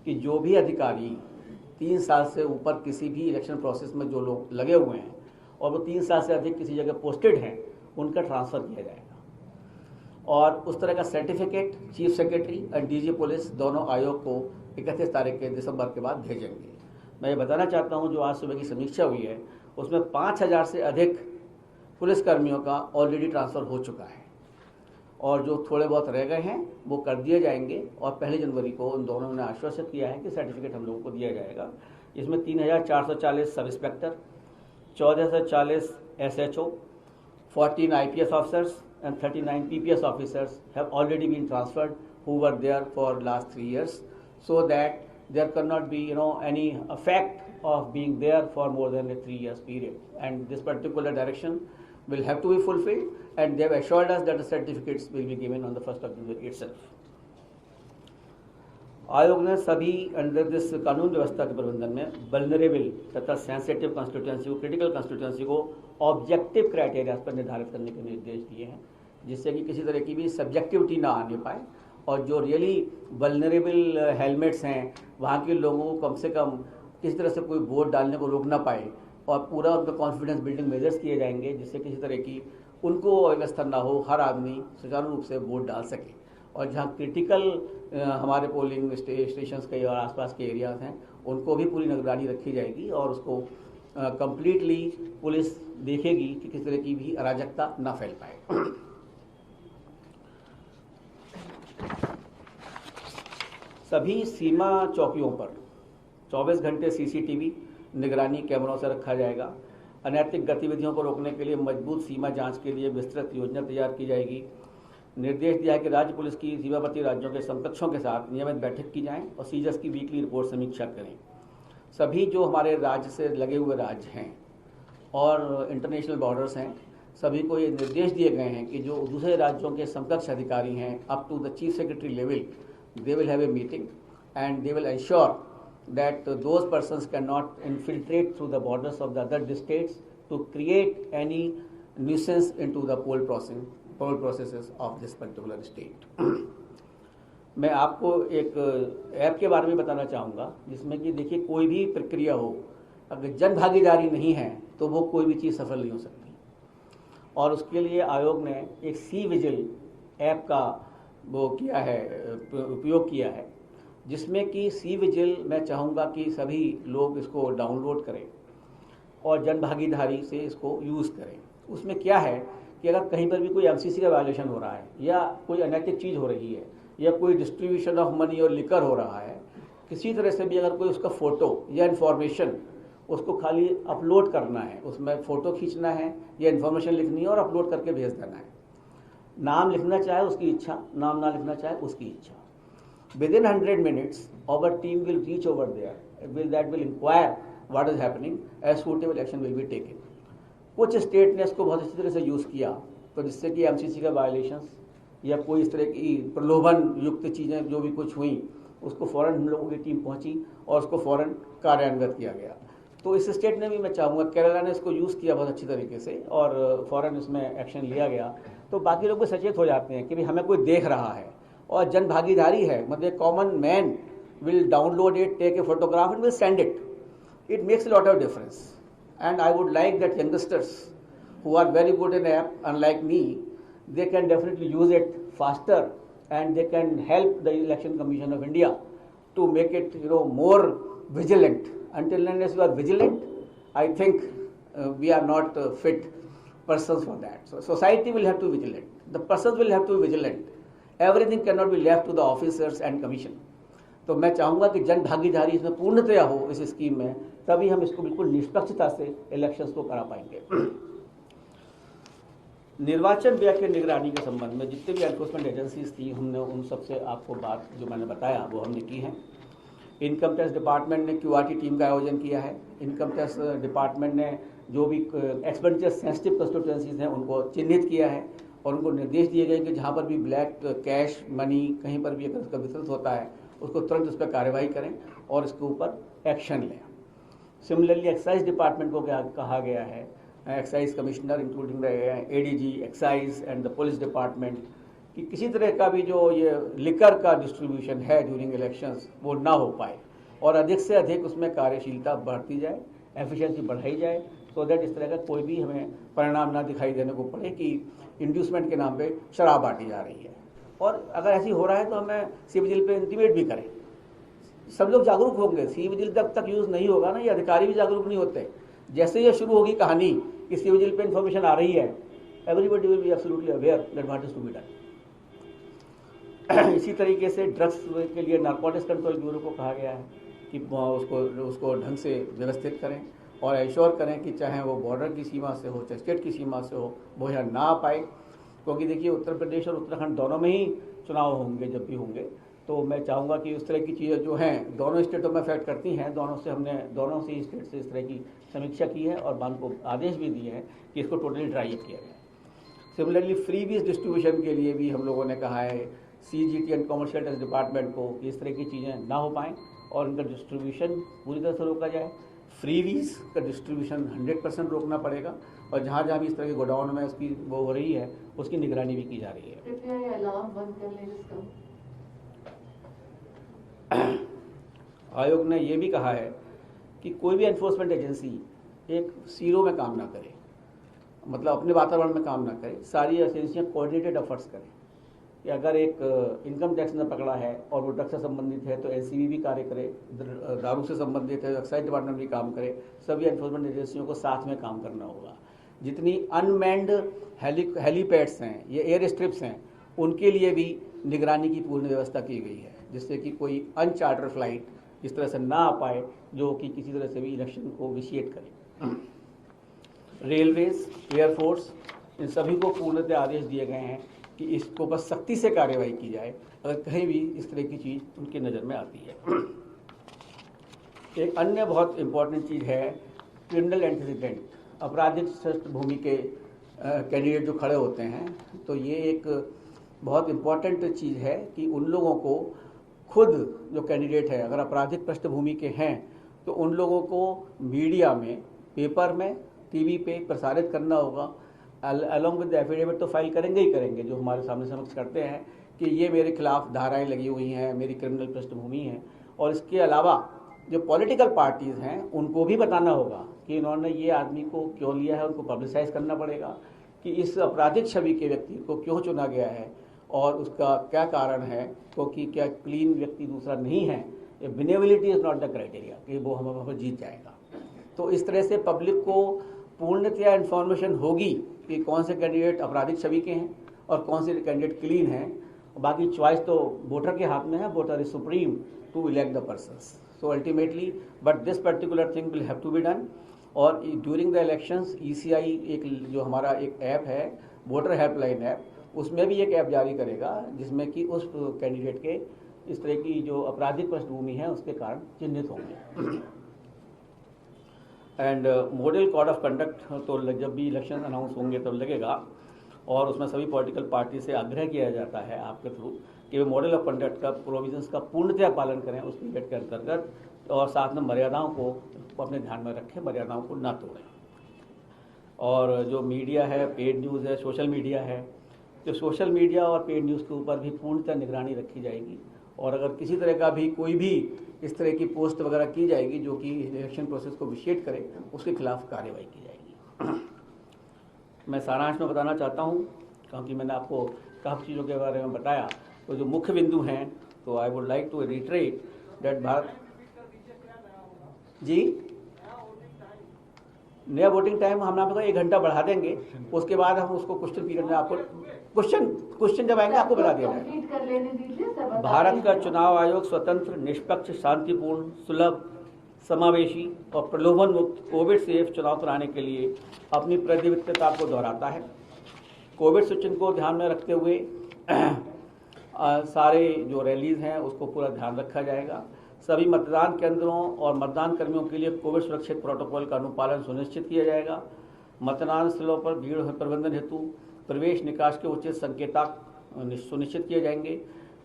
कि जो भी अधिकारी 3 साल से ऊपर किसी भी इलेक्शन प्रोसेस में जो लोग लगे हुए हैं और वो 3 साल से अधिक किसी जगह पोस्टेड हैं, उनका ट्रांसफ़र किया जाएगा और उस तरह का सर्टिफिकेट चीफ सेक्रेटरी और डीजी पुलिस दोनों आयोग को 31 तारीख के दिसंबर के बाद भेजेंगे। मैं ये बताना चाहता हूँ जो आज सुबह की समीक्षा हुई है उसमें 5000 से अधिक पुलिसकर्मियों का ऑलरेडी ट्रांसफ़र हो चुका है और जो थोड़े बहुत रह गए हैं वो कर दिए जाएंगे और 1 जनवरी को उन दोनों ने आश्वासित किया है कि सर्टिफिकेट हम लोगों को दिया जाएगा। इसमें 3440 sub inspector, 1440 SHO, 14 IPS officers and 39 PPS officers have already been transferred who were there for last 3 years, so that there cannot be any effect of being there for more than a 3 years period, and this particular direction will have to be fulfilled, and they have assured us that the certificates will be given on the 1st of January itself. आयोग ने सभी under this कानून व्यवस्था के प्रबंधन में vulnerable तथा sensitive constituency को, क्रिटिकल कंस्टिट्यूएंसी को ऑब्जेक्टिव क्राइटेरिया पर निर्धारित करने के निर्देश दिए हैं जिससे कि किसी तरह की भी सब्जेक्टिविटी ना आने पाए और जो रियली वल्नरेबल हेलमेट्स हैं वहाँ के लोगों को कम से कम किसी तरह से कोई वोट डालने को रोक ना पाए और पूरा उनका कॉन्फिडेंस बिल्डिंग मेजर्स किए जाएंगे जिससे किसी तरह की उनको अव्यवस्था ना हो, हर आदमी सुचारू रूप से वोट डाल सके। और जहाँ क्रिटिकल हमारे पोलिंग स्टेशंस के और आसपास के एरियाज हैं उनको भी पूरी निगरानी रखी जाएगी और उसको कंप्लीटली पुलिस देखेगी कि किस तरह की भी अराजकता ना फैल पाए। सभी सीमा चौकियों पर 24 घंटे CCTV निगरानी कैमरों से रखा जाएगा। अनैतिक गतिविधियों को रोकने के लिए मजबूत सीमा जांच के लिए विस्तृत योजना तैयार की जाएगी। निर्देश दिया है कि राज्य पुलिस की सीमावर्ती राज्यों के समकक्षों के साथ नियमित बैठक की जाए और सीजस की वीकली रिपोर्ट समीक्षा करें। सभी जो हमारे राज्य से लगे हुए राज्य हैं और इंटरनेशनल बॉर्डर्स हैं, सभी को ये निर्देश दिए गए हैं कि जो दूसरे राज्यों के समकक्ष अधिकारी हैं up to the chief secretary level, they will have a meeting and they will ensure that those persons cannot infiltrate through the borders of the other states to create any nuisance into the poll processes of this particular state. मैं आपको एक app के बारे में बताना चाहूँगा जिसमें कि देखिए कोई भी प्रक्रिया हो अगर जन भागीदारी नहीं है तो वो कोई भी चीज़ सफल नहीं हो सकती और उसके लिए आयोग ने एक C-Vigil ऐप का वो किया है, उपयोग किया है जिसमें कि C-Vigil मैं चाहूँगा कि सभी लोग इसको डाउनलोड करें और जन भागीदारी से इसको यूज़ करें। उसमें क्या है कि अगर कहीं पर भी कोई MCC का वायलेशन हो रहा है या कोई अनैतिक चीज़ हो रही है या कोई डिस्ट्रीब्यूशन ऑफ मनी और लिकर हो रहा है, किसी तरह से भी अगर कोई उसका फ़ोटो या इन्फॉर्मेशन उसको खाली अपलोड करना है, उसमें फ़ोटो खींचना है या इन्फॉर्मेशन लिखनी है और अपलोड करके भेज देना है। नाम लिखना चाहे उसकी इच्छा, नाम ना लिखना चाहे उसकी इच्छा। Within 100 minutes, our team will reach over there. That will inquire what is happening, as suitable action will be taken. कुछ स्टेट ने इसको बहुत अच्छी तरह से यूज़ किया तो जिससे कि MCC का वायलेशंस या कोई इस तरह की प्रलोभन युक्त चीज़ें जो भी कुछ हुई उसको फ़ौरन हम लोगों की टीम पहुंची और उसको फ़ौरन कार्यान्वित किया गया। तो इस स्टेट ने भी मैं चाहूँगा, केरला ने इसको यूज़ किया बहुत अच्छी तरीके से और फ़ौरन इसमें एक्शन लिया गया तो बाकी लोग भी सचेत हो जाते हैं कि भाई हमें कोई देख रहा है और जन भागीदारी है। मतलब common man will download it, take a photograph and will send it. It makes a lot of difference. And I would like that youngsters who are very good in app, unlike me, they can definitely use it faster and they can help the Election Commission of India to make it more vigilant. Until unless you are vigilant, I think we are not fit persons for that. So society will have to be vigilant. The persons will have to be vigilant. Everything cannot be left to the officers and commission. तो मैं चाहूँगा कि जन भागीदारी इसमें पूर्णतया हो इस स्कीम में, तभी हम इसको बिल्कुल निष्पक्षता से इलेक्शंस को करा पाएंगे. निर्वाचन व्यय के निगरानी के संबंध में जितने भी एनफोर्समेंट एजेंसीज थी, हमने उन सबसे आपको बात जो मैंने बताया वो हमने की है। इनकम टैक्स डिपार्टमेंट ने क्यूआरटी टीम का आयोजन किया है। इनकम टैक्स डिपार्टमेंट ने जो भी एक्सपेंडिचर सेंसिटिव कंस्टिट्यूएंसीज हैं उनको चिन्हित किया है और उनको निर्देश दिए गए कि जहाँ पर भी ब्लैक कैश मनी कहीं पर भी अगर उसका वितरित होता है उसको तुरंत उस पर कार्रवाई करें और इसके ऊपर एक्शन लें। सिमिलरली एक्साइज डिपार्टमेंट को क्या कहा गया है, excise commissioner including the ADG excise and the police department, कि किसी तरह का भी जो ये लिकर का डिस्ट्रीब्यूशन है ड्यूरिंग इलेक्शंस वो ना हो पाए और अधिक से अधिक उसमें कार्यशीलता बढ़ती जाए, एफिशिएंसी बढ़ाई जाए, सो दैट इस तरह का कोई भी हमें परिणाम ना दिखाई देने को पड़े कि इंड्यूसमेंट के नाम पे शराब बांटी जा रही है। और अगर ऐसी हो रहा है तो हमें सी विजिल पे इंटीमेट भी करें। सब लोग जागरूक होंगे। सी विजिल जब तक यूज़ नहीं होगा ना, ये अधिकारी भी जागरूक नहीं होते। जैसे ये शुरू होगी कहानी कि सी विजिल पे इन्फॉर्मेशन आ रही है, everybody will be absolutely aware that what is to be done. इसी तरीके से ड्रग्स के लिए नारकोटिक्स कंट्रोल ब्यूरो को कहा गया है कि उसको ढंग से व्यवस्थित करें और एश्योर करें कि चाहे वो बॉर्डर की सीमा से हो चाहे स्टेट की सीमा से हो, वो यहाँ ना आ पाए। क्योंकि देखिए उत्तर प्रदेश और उत्तराखंड दोनों में ही चुनाव होंगे, जब भी होंगे तो मैं चाहूँगा कि उस तरह की चीज़ें जो हैं दोनों स्टेटों में अफेक्ट करती हैं, हमने दोनों से स्टेट से इस तरह की समीक्षा की है और बैंक को आदेश भी दिए हैं कि इसको टोटली ड्राई अप किया जाए। सिमिलरली फ्री बीज डिस्ट्रीब्यूशन के लिए भी हम लोगों ने कहा है CGT and commercial tax department को कि इस तरह की चीज़ें ना हो पाएँ और इनका डिस्ट्रीब्यूशन पूरी तरह से रोका जाए। फ्रीवीज का डिस्ट्रीब्यूशन 100% रोकना पड़ेगा और जहाँ जहाँ भी इस तरह के गोडाउन में उसकी वो हो रही है उसकी निगरानी भी की जा रही है। आयोग ने ये भी कहा है कि कोई भी एनफोर्समेंट एजेंसी एक सीरो में काम ना करे, मतलब अपने वातावरण में काम ना करे। सारी एजेंसियाँ कोऑर्डिनेटेड एफर्ट्स करें कि अगर एक इनकम टैक्स ने पकड़ा है और वो ड्रग्स से संबंधित है तो एनसीबी भी कार्य करे, दारू से संबंधित है तो एक्साइज डिपार्टमेंट भी काम करे। सभी एनफोर्समेंट एजेंसियों को साथ में काम करना होगा। जितनी अनमैन्ड हेलीपैड्स हैं, ये एयर स्ट्रिप्स हैं, उनके लिए भी निगरानी की पूर्ण व्यवस्था की गई है, जिससे कि कोई अनचार्टर फ्लाइट इस तरह से ना आ पाए जो कि किसी तरह से भी इलेक्शन को विशिएट करे। रेलवेज, एयरफोर्स, इन सभी को पूर्णतः आदेश दिए गए हैं कि इसको बस सख्ती से कार्रवाई की जाए अगर कहीं भी इस तरह की चीज़ उनकी नज़र में आती है। एक अन्य बहुत इम्पॉर्टेंट चीज़ है क्रिमिनल एंटीसिडेंट, आपराधिक पृष्ठभूमि के कैंडिडेट जो खड़े होते हैं, तो ये एक बहुत इम्पॉर्टेंट चीज़ है कि उन लोगों को खुद जो कैंडिडेट है अगर आपराधिक पृष्ठभूमि के हैं तो उन लोगों को मीडिया में, पेपर में, टीवी पे प्रसारित करना होगा। अलॉन्ग विद एफिडेविट तो फाइल करेंगे ही करेंगे, जो हमारे सामने समक्ष करते हैं कि ये मेरे खिलाफ धाराएं लगी हुई हैं, मेरी क्रिमिनल पृष्ठभूमि है। और इसके अलावा जो पॉलिटिकल पार्टीज़ हैं उनको भी बताना होगा कि इन्होंने ये आदमी को क्यों लिया है, उनको पब्लिसाइज करना पड़ेगा कि इस आपराधिक छवि के व्यक्ति को क्यों चुना गया है और उसका क्या कारण है, क्योंकि क्या क्लीन व्यक्ति दूसरा नहीं है। Winnability is not the criteria कि वो हम जीत जाएगा। तो इस तरह से पब्लिक को पूर्णतया इन्फॉर्मेशन होगी कि कौन से कैंडिडेट आपराधिक छवि के हैं और कौन से कैंडिडेट क्लीन हैं। बाकी चॉइस तो वोटर के हाथ में है, voter is supreme to elect the persons. So ultimately but this particular thing will have to be done. और ड्यूरिंग द इलेक्शंस ECI एक जो हमारा एक ऐप है, वोटर हेल्पलाइन ऐप, उसमें भी एक ऐप जारी करेगा जिसमें कि उस कैंडिडेट के इस तरह की जो आपराधिक पृष्ठभूमि है उसके कारण चिन्हित होंगे। And model code of conduct तो जब भी इलेक्शन अनाउंस होंगे तब लगेगा और उसमें सभी पॉलिटिकल पार्टी से आग्रह किया जाता है आपके थ्रू कि वे मॉडल ऑफ कंडक्ट का प्रोविजंस का पूर्णतः पालन करें उस पीरियड के अंतर्गत और साथ में मर्यादाओं को अपने ध्यान में रखें, मर्यादाओं को ना तोड़ें। और जो मीडिया है, पेड न्यूज़ है, सोशल मीडिया है, तो सोशल मीडिया और पेड न्यूज़ के ऊपर भी पूर्णतः निगरानी रखी जाएगी और अगर किसी तरह का भी कोई भी इस तरह की पोस्ट वगैरह की जाएगी जो कि इलेक्शन प्रोसेस को विशिएट करे, उसके खिलाफ कार्रवाई की जाएगी। मैं सारांश में बताना चाहता हूँ क्योंकि मैंने आपको काफ़ी चीज़ों के बारे में बताया, तो जो मुख्य बिंदु हैं तो I would like to reiterate that Bharat ji नया वोटिंग टाइम हम आपको 1 घंटा बढ़ा देंगे, उसके बाद हम उसको क्वेश्चन पीरियड में आपको क्वेश्चन जब आएंगे आपको बता दिया जाएगा। भारत का चुनाव आयोग स्वतंत्र, निष्पक्ष, शांतिपूर्ण, सुलभ, समावेशी और प्रलोभन मुक्त कोविड सेफ चुनाव कराने के लिए अपनी प्रतिबद्धता को दोहराता है। कोविड सिचुएशन को ध्यान में रखते हुए सारे जो रैलीज हैं उसको पूरा ध्यान रखा जाएगा। सभी मतदान केंद्रों और मतदान कर्मियों के लिए कोविड सुरक्षित प्रोटोकॉल का अनुपालन सुनिश्चित किया जाएगा। मतदान स्थलों पर भीड़ प्रबंधन हेतु प्रवेश निकास के उचित संकेतक सुनिश्चित किए जाएंगे।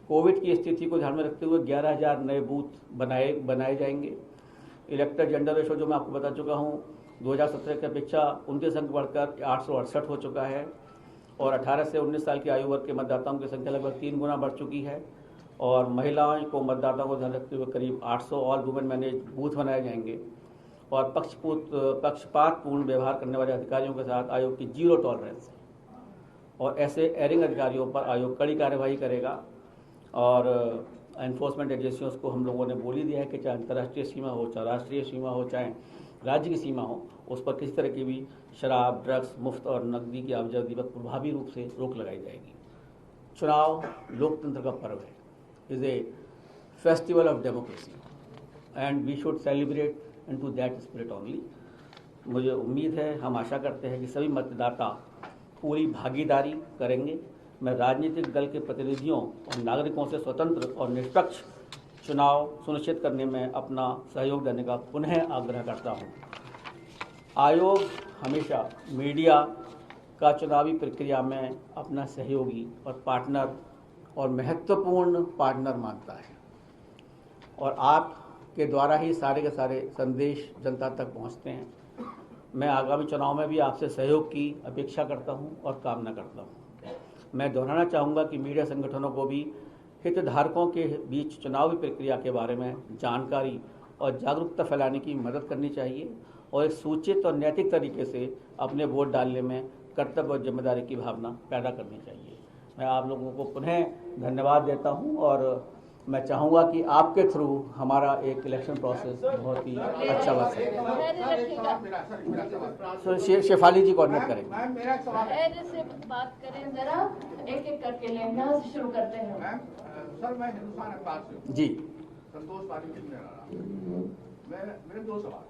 कोविड की स्थिति को ध्यान में रखते हुए 11,000 नए बूथ बनाए जाएंगे। इलेक्टर जेंडर रेशो जो मैं आपको बता चुका हूँ 2017 की अपेक्षा 29 अंक बढ़कर 868 हो चुका है और 18 से 19 साल की आयु वर्ग के मतदाताओं की संख्या लगभग 3 गुना बढ़ चुकी है और महिलाओं को मतदाताओं को ध्यान रखते हुए करीब 800 ऑल वुमेन मैनेज बूथ बनाए जाएंगे और पक्षपातपूर्ण व्यवहार करने वाले अधिकारियों के साथ आयोग की 0 टॉलरेंस है और ऐसे एयरिंग अधिकारियों पर आयोग कड़ी कार्यवाही करेगा। और एनफोर्समेंट एजेंसियों को हम लोगों ने बोल ही दिया है कि चाहे अंतर्राष्ट्रीय सीमा हो, चाहे राष्ट्रीय सीमा हो, चाहे राज्य की सीमा हो, उस पर किसी तरह की भी शराब, ड्रग्स, मुफ्त और नकदी की आवाजाही पर प्रभावी रूप से रोक लगाई जाएगी। चुनाव लोकतंत्र का पर्व है, is a festival of democracy and we should celebrate into that spirit only. मुझे उम्मीद है, हम आशा करते हैं कि सभी मतदाता पूरी भागीदारी करेंगे। मैं राजनीतिक दल के प्रतिनिधियों और नागरिकों से स्वतंत्र और निष्पक्ष चुनाव सुनिश्चित करने में अपना सहयोग देने का पुनः आग्रह करता हूं। आयोग हमेशा मीडिया का चुनावी प्रक्रिया में अपना सहयोगी और पार्टनर और महत्वपूर्ण पार्टनर मानता है और आपके द्वारा ही सारे के सारे संदेश जनता तक पहुंचते हैं। मैं आगामी चुनाव में भी आपसे सहयोग की अपेक्षा करता हूं और कामना करता हूं। मैं दोहराना चाहूँगा कि मीडिया संगठनों को भी हितधारकों के बीच चुनावी प्रक्रिया के बारे में जानकारी और जागरूकता फैलाने की मदद करनी चाहिए और एक सूचित और नैतिक तरीके से अपने वोट डालने में कर्तव्य और जिम्मेदारी की भावना पैदा करनी चाहिए। मैं आप लोगों को पुनः धन्यवाद देता हूं और मैं चाहूँगा कि आपके थ्रू हमारा एक इलेक्शन प्रोसेस बहुत ही अच्छा बन सके। तो शेफाली जी कोऑर्डिनेट करेंगे। से बात करें जरा, एक करके लेना शुरू करते हैं। सर, मैं हिंदुस्तान अखबार से जी संतोष पाटिल मेरे 2 सवाल।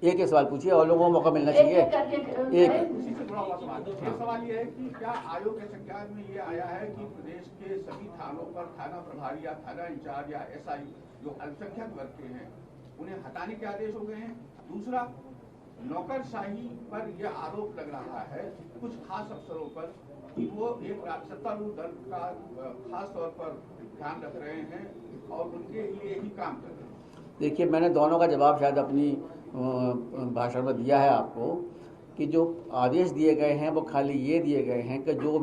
एक सवाल पूछिए और लोगों को मौका मिलना चाहिए। एक उसी से जुड़ा हुआ सवाल। एक सवाल ये है कि क्या आयोग के संज्ञान में ये आया है कि प्रदेश के सभी थानों पर थाना प्रभारी या थाना इंचार्ज या एसआई जो अल्पसंख्यक वर्ग के हैं उन्हें हटाने के आदेश हो गए हैं। दूसरा, नौकरशाही पर यह आरोप लग रहा है कुछ खास अफसरों पर कि वो एक सत्तारूढ़ दल का खास तौर पर ध्यान रख रहे हैं और उनके लिए ही काम कर रहे हैं। देखिए, मैंने दोनों का जवाब शायद अपनी भाषण में दिया है आपको कि जो आदेश दिए गए हैं वो खाली ये दिए गए हैं कि जो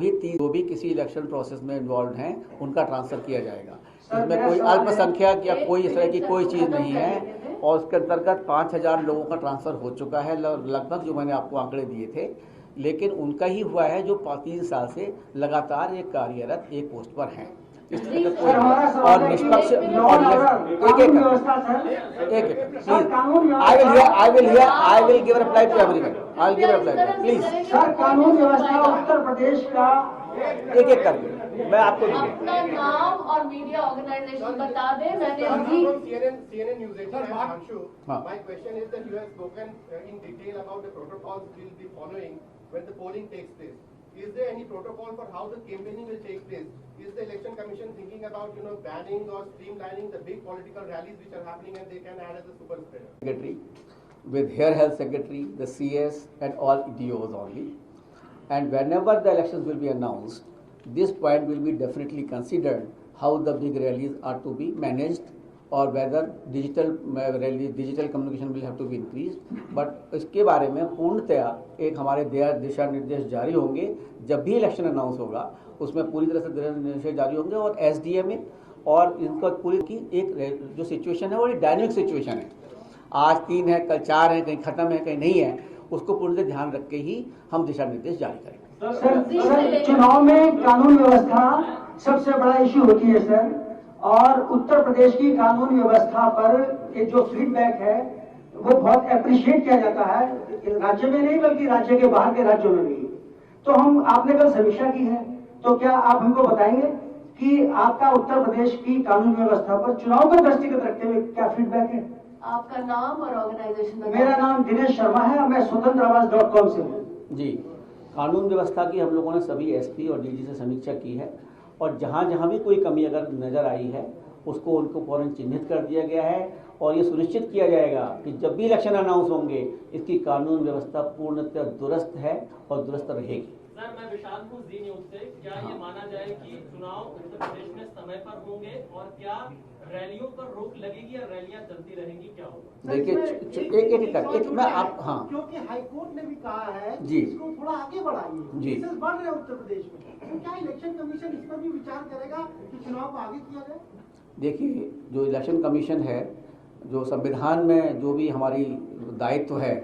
भी किसी इलेक्शन प्रोसेस में इन्वॉल्व हैं उनका ट्रांसफ़र किया जाएगा। इसमें कोई अल्पसंख्यक या कोई इस तरह की कोई चीज़ नहीं है और उसके अंतर्गत 5,000 लोगों का ट्रांसफ़र हो चुका है लगभग, जो मैंने आपको आंकड़े दिए थे, लेकिन उनका ही हुआ है जो 3 साल से लगातार एक कार्यरत एक पोस्ट पर हैं। इस तरह का कोई और निष्पक्ष और I will give a reply to everyone. I'll give a reply. Please. Sir, कानून व्यवस्था उत्तर प्रदेश का एक करके मैं आपको अपना नाम और मीडिया ऑर्गेनाइजेशन बता दें। मैंने अभी CNN News 18 Anshu, my question is that you have spoken in detail about the protocols we will be following when the polling takes place. Is there any protocol for how the campaigning will take place? Is the election commission thinking about banning or streamlining the big political rallies which are happening and they can add as a super spreader? Secretary, with her health secretary, the CS and all DOs only, and whenever the elections will be announced, this point will be definitely considered how the big rallies are to be managed or whether digital communication will have to be increased. But इसके बारे में पूर्णतया एक हमारे दिशा निर्देश जारी होंगे। जब भी इलेक्शन अनाउंस होगा उसमें पूरी तरह से दिशा निर्देश जारी होंगे और SDM और इनका पूरी की एक जो सिचुएशन है वो डायनेमिक सिचुएशन है। आज 3 है, कल 4 है, कहीं खत्म है, कहीं नहीं है, उसको पूर्ण ध्यान रख के ही हम दिशा निर्देश जारी करेंगे। सर, चुनाव में कानून व्यवस्था सबसे बड़ा इश्यू होती है सर, और उत्तर प्रदेश की कानून व्यवस्था पर जो फीडबैक है वो बहुत अप्रिशिएट किया जाता है, राज्य में नहीं बल्कि राज्य के बाहर के राज्यों में भी। तो आपने कल समीक्षा की है, तो क्या आप हमको बताएंगे कि आपका उत्तर प्रदेश की कानून व्यवस्था पर चुनाव को दृष्टिगत रखते हुए क्या फीडबैक है? आपका नाम और ऑर्गेनाइजेशन? मेरा नाम दिनेश शर्मा है, मैं स्वतंत्र आवाज.com से हूँ। जी, कानून व्यवस्था की हम लोगों ने सभी एसपी और डीजी से समीक्षा की है और जहाँ जहाँ भी कोई कमी अगर नज़र आई है उसको उनको फौरन चिन्हित कर दिया गया है और ये सुनिश्चित किया जाएगा कि जब भी इलेक्शन अनाउंस होंगे इसकी कानून व्यवस्था पूर्णतः दुरुस्त है और दुरुस्त रहेगी। सर, मैं विशाल हूँ जी न्यूज से। क्या ये माना जाए कि चुनाव उत्तर प्रदेश में समय पर होंगे और क्या रैलियों पर रोक लगेगी या रैलियां चलती रहेंगी, क्या होगा? देखिए एक मैं आप हाँ क्योंकि हाईकोर्ट ने भी कहा है जी इसको थोड़ा आगे बढ़ाइए, जी केसेस बढ़ रहे हैं उत्तर प्रदेश में, तो क्या इलेक्शन कमीशन इस पर भी विचार करेगा कि चुनाव को आगे किया जाए? देखिए जो इलेक्शन कमीशन है, जो संविधान में जो भी हमारी दायित्व है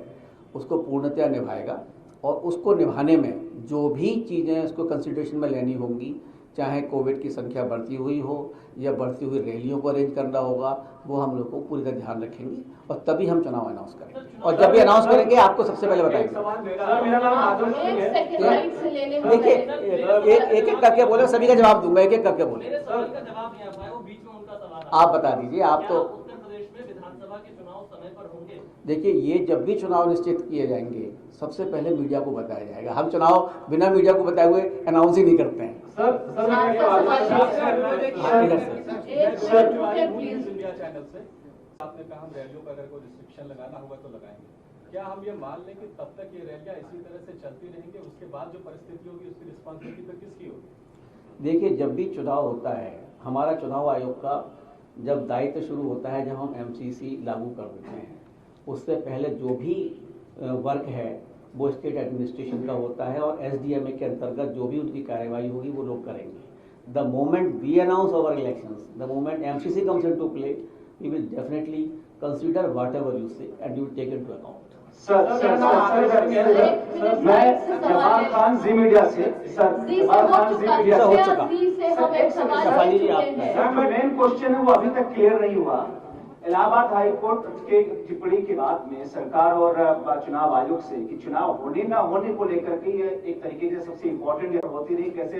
उसको पूर्णतया निभाएगा और उसको निभाने में जो भी चीज़ें उसको कंसिडरेशन में लेनी होंगी, चाहे कोविड की संख्या बढ़ती हुई हो या बढ़ती हुई रैलियों को अरेंज करना होगा, वो हम लोग को पूरी तरह ध्यान रखेंगे और तभी हम चुनाव अनाउंस करेंगे और जब भी अनाउंस करेंगे आपको सबसे पहले बताएंगे। देखिए एक एक करके बोले, सभी का जवाब दूंगा, एक एक करके बोले। मेरे सवाल का जवाब नहीं आ पाया, वो बीच में उनका सवाल आप बता दीजिए। आप तो उत्तर प्रदेश में विधानसभा के चुनाव समय पर होंगे? देखिए ये जब भी चुनाव निश्चित किए जाएंगे सबसे पहले मीडिया को बताया जाएगा। हम चुनाव बिना मीडिया को बताए हुए अनाउंस ही नहीं करते हैं। इंडिया चैनल से आपने कहा हम रैलियों पर अगर कोई रिस्ट्रिक्शन लगाना होगा तो लगाएंगे, क्या हम ये मान लें कि तब तक ये रैलियां इसी तरह से चलती रहेंगी, उसके बाद जो परिस्थिति होगी उसकी रिस्पॉन्सिबिलिटी फिर किसकी होगी? देखिए जब भी चुनाव होता है, हमारा चुनाव आयोग का जब दायित्व शुरू होता है, जब हम एमसीसी लागू कर देते हैं, उससे पहले जो भी वर्क है वो स्टेट एडमिनिस्ट्रेशन का होता है और एसडीएमए के अंतर्गत जो भी उनकी कार्यवाही होगी वो लोग करेंगे। The moment we announce our elections, the moment MCC comes into play, we will definitely consider whatever you say and you will take into account. मैं जमाल खान जी मीडिया से हो चुका। सफाली जी आप मेन क्वेश्चन है वो अभी तक क्लियर नहीं हुआ। इलाहाबाद हाई कोर्ट के टिप्पणी के बाद में सरकार और चुनाव आयोग से कि चुनाव होने ना होने को लेकर के ये एक तरीके से सबसे इम्पोर्टेंट होती रही, कैसे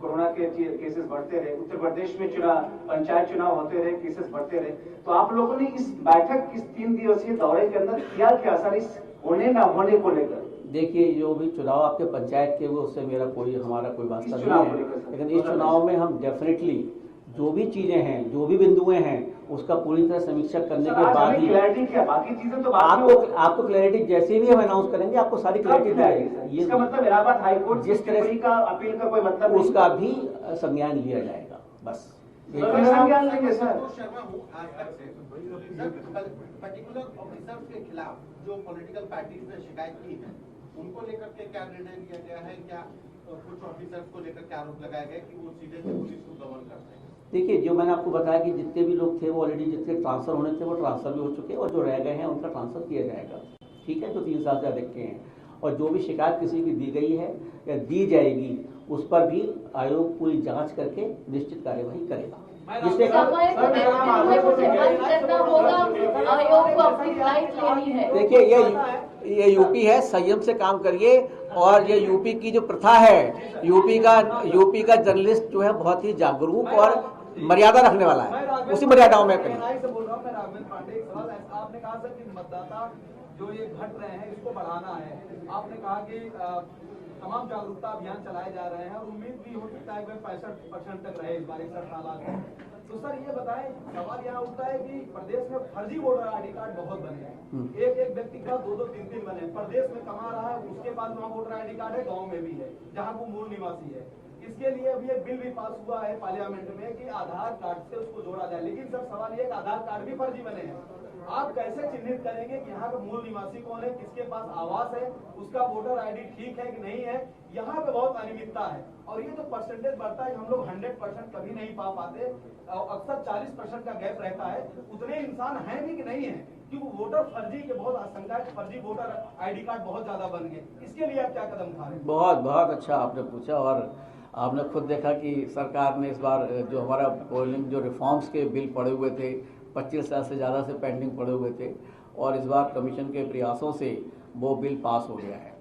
कोरोना के केसेस बढ़ते रहे, उत्तर प्रदेश में पंचायत चुनाव होते रहे, केसेस बढ़ते रहे, तो आप लोगों ने इस बैठक इस 3 दिवसीय दौरे के अंदर किया क्या सर इस होने ना होने को लेकर? देखिए जो भी चुनाव आपके पंचायत के हुए उससे हमारा कोई वास्ता नहीं है, लेकिन इस चुनाव में हम डेफिनेटली जो भी चीजें हैं, जो भी बिंदुएं हैं, उसका पूरी तरह समीक्षा करने के बाद ही क्लैरिटी क्या, बाकी चीजें तो आपको क्लैरिटी जैसे भी हम अनाउंस करेंगे आपको सारी क्लैरिटी दी जाएगी। इसका मतलब इलाहाबाद हाई कोर्ट जिस तरह का अपील का कोई मतलब उसका भी संज्ञान लिया जाएगा। बस संज्ञान लेंगे सर। शर्मा हूँ आज तक से पर्टिकुलर ऑफिसर्स के खिलाफ जो पॉलिटिकल पार्टीज ने शिकायत की है उनको लेकर के क्या निर्णय लिया गया है? क्या कुछ ऑफिसर्स को लेकर क्या आरोप लगाया गया कि वो सीधे पुलिस को गवर्न करते हैं? देखिए जो मैंने आपको बताया कि जितने भी लोग थे वो ऑलरेडी जितने ट्रांसफर होने थे वो ट्रांसफर भी हो चुके और जो रह गए हैं उनका ट्रांसफर किया जाएगा, ठीक है, जो 3 साल से अधिक के हैं। और जो भी शिकायत किसी की दी गई है या दी जाएगी उस पर भी आयोग पूरी जांच करके निश्चित कार्यवाही करेगा। जिससे देखिए ये यूपी है, संयम से काम करिए और ये यूपी की जो प्रथा है, यूपी का जर्नलिस्ट जो है बहुत ही जागरूक और मर्यादा रखने वाला है, उसी मर्यादाओं में करें। आपने कहा सर कि मतदाता जो ये घट रहे हैं इसको बढ़ाना है, आपने कहा कि तमाम जागरूकता अभियान चलाए जा रहे हैं और उम्मीद भी हो सकता है कि 65% तक रहे इस बार 61 साल। तो सर ये बताएं, सवाल यहाँ उठता है कि प्रदेश में फर्जी वोटर आईडी कार्ड बहुत बने हैं, एक व्यक्ति का 2-2, 3-3 बने, प्रदेश में कमा रहा है, उसके पास वहाँ वोटर आईडी कार्ड है, गाँव में भी है जहाँ वो मूल निवासी है। इसके लिए अभी एक बिल भी पास हुआ है पार्लियामेंट में कि आधार कार्ड से उसको जोड़ा जाए, लेकिन सर सवाल ये आधार कार्ड भी फर्जी बने हैं। आप कैसे चिन्हित करेंगे कि यहाँ का मूल निवासी कौन है, किसके पास आवास है, उसका वोटर आईडी ठीक है कि नहीं है? यहाँ पे बहुत अनियमितता है और ये जो परसेंटेज बढ़ता है हम लोग 100% कभी नहीं पा पाते, अक्सर 40% का गैप रहता है। उतने इंसान हैं भी कि नहीं है, क्योंकि वोटर फर्जी के बहुत आशंका है, फर्जी वोटर आईडी कार्ड बहुत ज्यादा बन गए। इसके लिए आप क्या कदम उठा रहे हैं? बहुत अच्छा आपने पूछा और आपने खुद देखा कि सरकार ने इस बार जो हमारा पोलिंग जो रिफॉर्म्स के बिल पड़े हुए थे 25 साल से ज़्यादा से पेंडिंग पड़े हुए थे और इस बार कमीशन के प्रयासों से वो बिल पास हो गया है।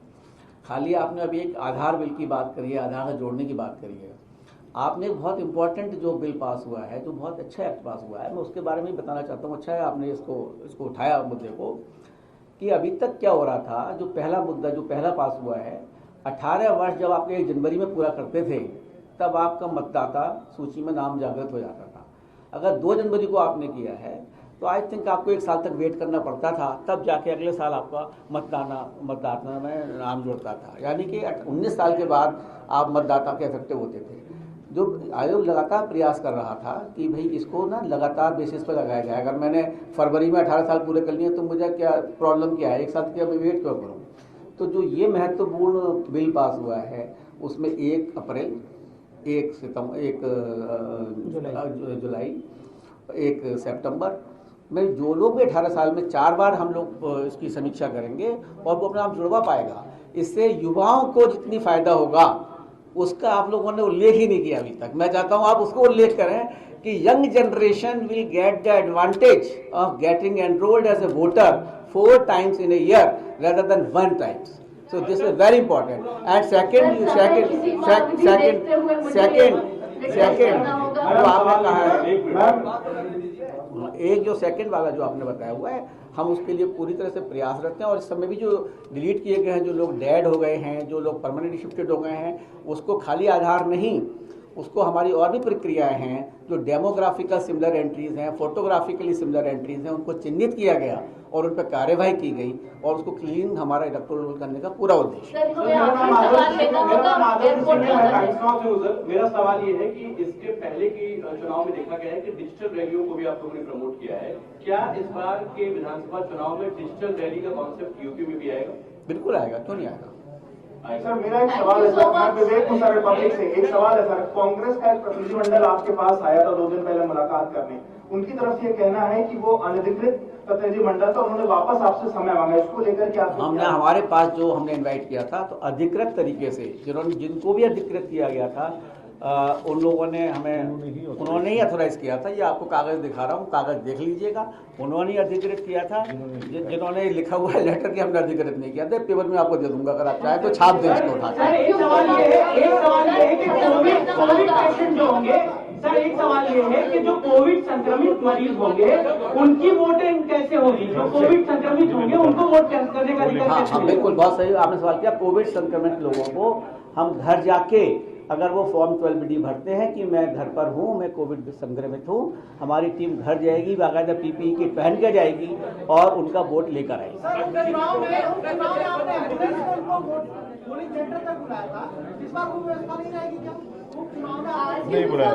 खाली आपने अभी एक आधार बिल की बात करी है, आधार से जोड़ने की बात करी है, आपने एक बहुत इंपॉर्टेंट जो बिल पास हुआ है, जो बहुत अच्छा एक्ट पास हुआ है, मैं उसके बारे में बताना चाहता हूँ। अच्छा है आपने इसको उठाया मुद्दे को कि अभी तक क्या हो रहा था, जो पहला मुद्दा जो पहला पास हुआ है 18 वर्ष जब आप 1 जनवरी में पूरा करते थे तब आपका मतदाता सूची में नाम जागृत हो जाता था। अगर 2 जनवरी को आपने किया है तो आई थिंक आपको 1 साल तक वेट करना पड़ता था, तब जाके अगले साल आपका मतदाता में नाम जुड़ता था। यानी कि 19 साल के बाद आप मतदाता के इफेक्टिव होते थे। जो आयोग लगातार प्रयास कर रहा था कि भाई इसको ना लगातार बेसिस पर लगाया जाए। अगर मैंने फरवरी में 18 साल पूरे कर लिए तो मुझे क्या प्रॉब्लम क्या है, 1 साल क्या वेट क्यों करूँ। तो जो ये महत्वपूर्ण बिल पास हुआ है उसमें 1 अप्रैल, 1 सितंबर, 1 जुलाई, 1 सितंबर में जो लोग भी 18 साल में 4 बार हम लोग इसकी समीक्षा करेंगे और वो अपना नाम जुड़वा पाएगा। इससे युवाओं को जितनी फायदा होगा उसका आप लोगों ने उल्लेख ही नहीं किया अभी तक। मैं चाहता हूं आप उसको उल्लेख करें कि young generation will get the advantage of getting enrolled as a voter 4 times in a year rather than 1 time. So this is very important. And second जो आपने कहा है, एक जो सेकंड वाला जो आपने बताया हुआ है, हम उसके लिए पूरी तरह से प्रयास रखते हैं। और इस समय भी जो डिलीट किए गए हैं, जो लोग डेड हो गए हैं, जो लोग परमानेंटली शिफ्टेड हो गए हैं, उसको खाली आधार नहीं, उसको हमारी और भी प्रक्रियाएं हैं जो डेमोग्राफिकल सिमिलर एंट्रीज हैं, फोटोग्राफिकली सिमिलर एंट्रीज हैं, उनको चिन्हित किया गया और उन पर कार्यवाही की गई और उसको क्लीन हमारा इलेक्टोरल रोल करने का पूरा उद्देश्य। मेरा सवाल ये है कि इसके पहले की चुनाव में देखा गया है कि डिजिटल रैलियों को भी आप लोगों ने प्रमोट किया है। क्या इस बार के विधानसभा चुनाव में डिजिटल रैली का कॉन्सेप्ट यूपी में भी आएगा? बिल्कुल आएगा, क्यों नहीं आएगा। सर मेरा एक सवाल है सर, मैं विवेक हूं सर रिपब्लिक से। एक सवाल है सर, कांग्रेस का एक प्रतिनिधिमंडल आपके पास आया था 2 दिन पहले मुलाकात करने। उनकी तरफ से ये कहना है कि वो अनधिकृत प्रतिनिधिमंडल था, उन्होंने वापस आपसे समय मांगा। इसको लेकर क्या हमने हमारे पास जो हमने इनवाइट किया था तो अधिकृत तरीके से जिनको भी अधिकृत किया गया था उन लोगों ने उन्होंने ही अथोराइज किया था। ये आपको कागज दिखा रहा हूँ, कागज देख लीजिएगा। उन्होंने ही अधिकृत किया था। जिन्होंने लिखा हुआ है लेटर कि हमने अधिकृत नहीं किया था, पेपर में आपको दे दूंगा, अगर आप चाहें तो छाप दें इसको उठा सर एक सवाल ये है कि कोविड पेशेंट जो होंगे, सर एक सवाल ये है कि जो कोविड संक्रमित मरीज होंगे उनकी वोटिंग कैसे होगी? जो कोविड संक्रमित होंगे उनको वोट करने का अधिकार कैसे? हाँ, बिल्कुल, बहुत सही आपने सवाल किया। कोविड संक्रमित लोगों को हम घर जाके अगर वो फॉर्म 12BD भरते हैं कि मैं घर पर हूँ, मैं कोविड संक्रमित हूँ, हमारी टीम घर जाएगी, बाकायदा PPE किट पहन के जाएगी और उनका वोट लेकर आएगी। नहीं बुलाया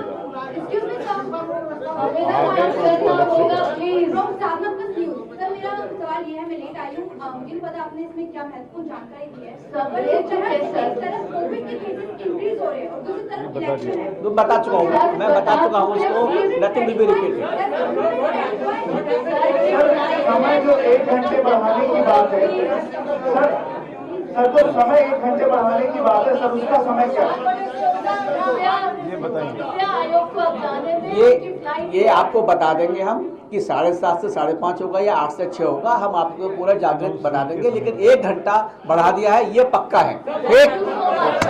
सर मेरा सवाल ये है, मैं लेट आई हूँ, मुझे नहीं पता आपने इसमें क्या महत्वपूर्ण जानकारी दी है। एक तरफ कोविड के केसेस इंक्रीज हो रहे हैं और दूसरी तरफ इलेक्शन है। तो बता चुका हूँ मैं बता चुका हूँ उसको, नथिंग विल बी रिपीटेड। समय जो 1 घंटे बढ़ाने की बात है सर, जो समय 1 घंटे बढ़ाने की बात है सर, उसका समय क्या है ये बताएंगे आयोग को अपनाने में? ये आपको बता देंगे हम कि 7:30 से 5:30 होगा या 8 से 6 होगा। हम आपको पूरा जागृत बना देंगे, लेकिन 1 घंटा बढ़ा दिया है ये पक्का है। ठीक।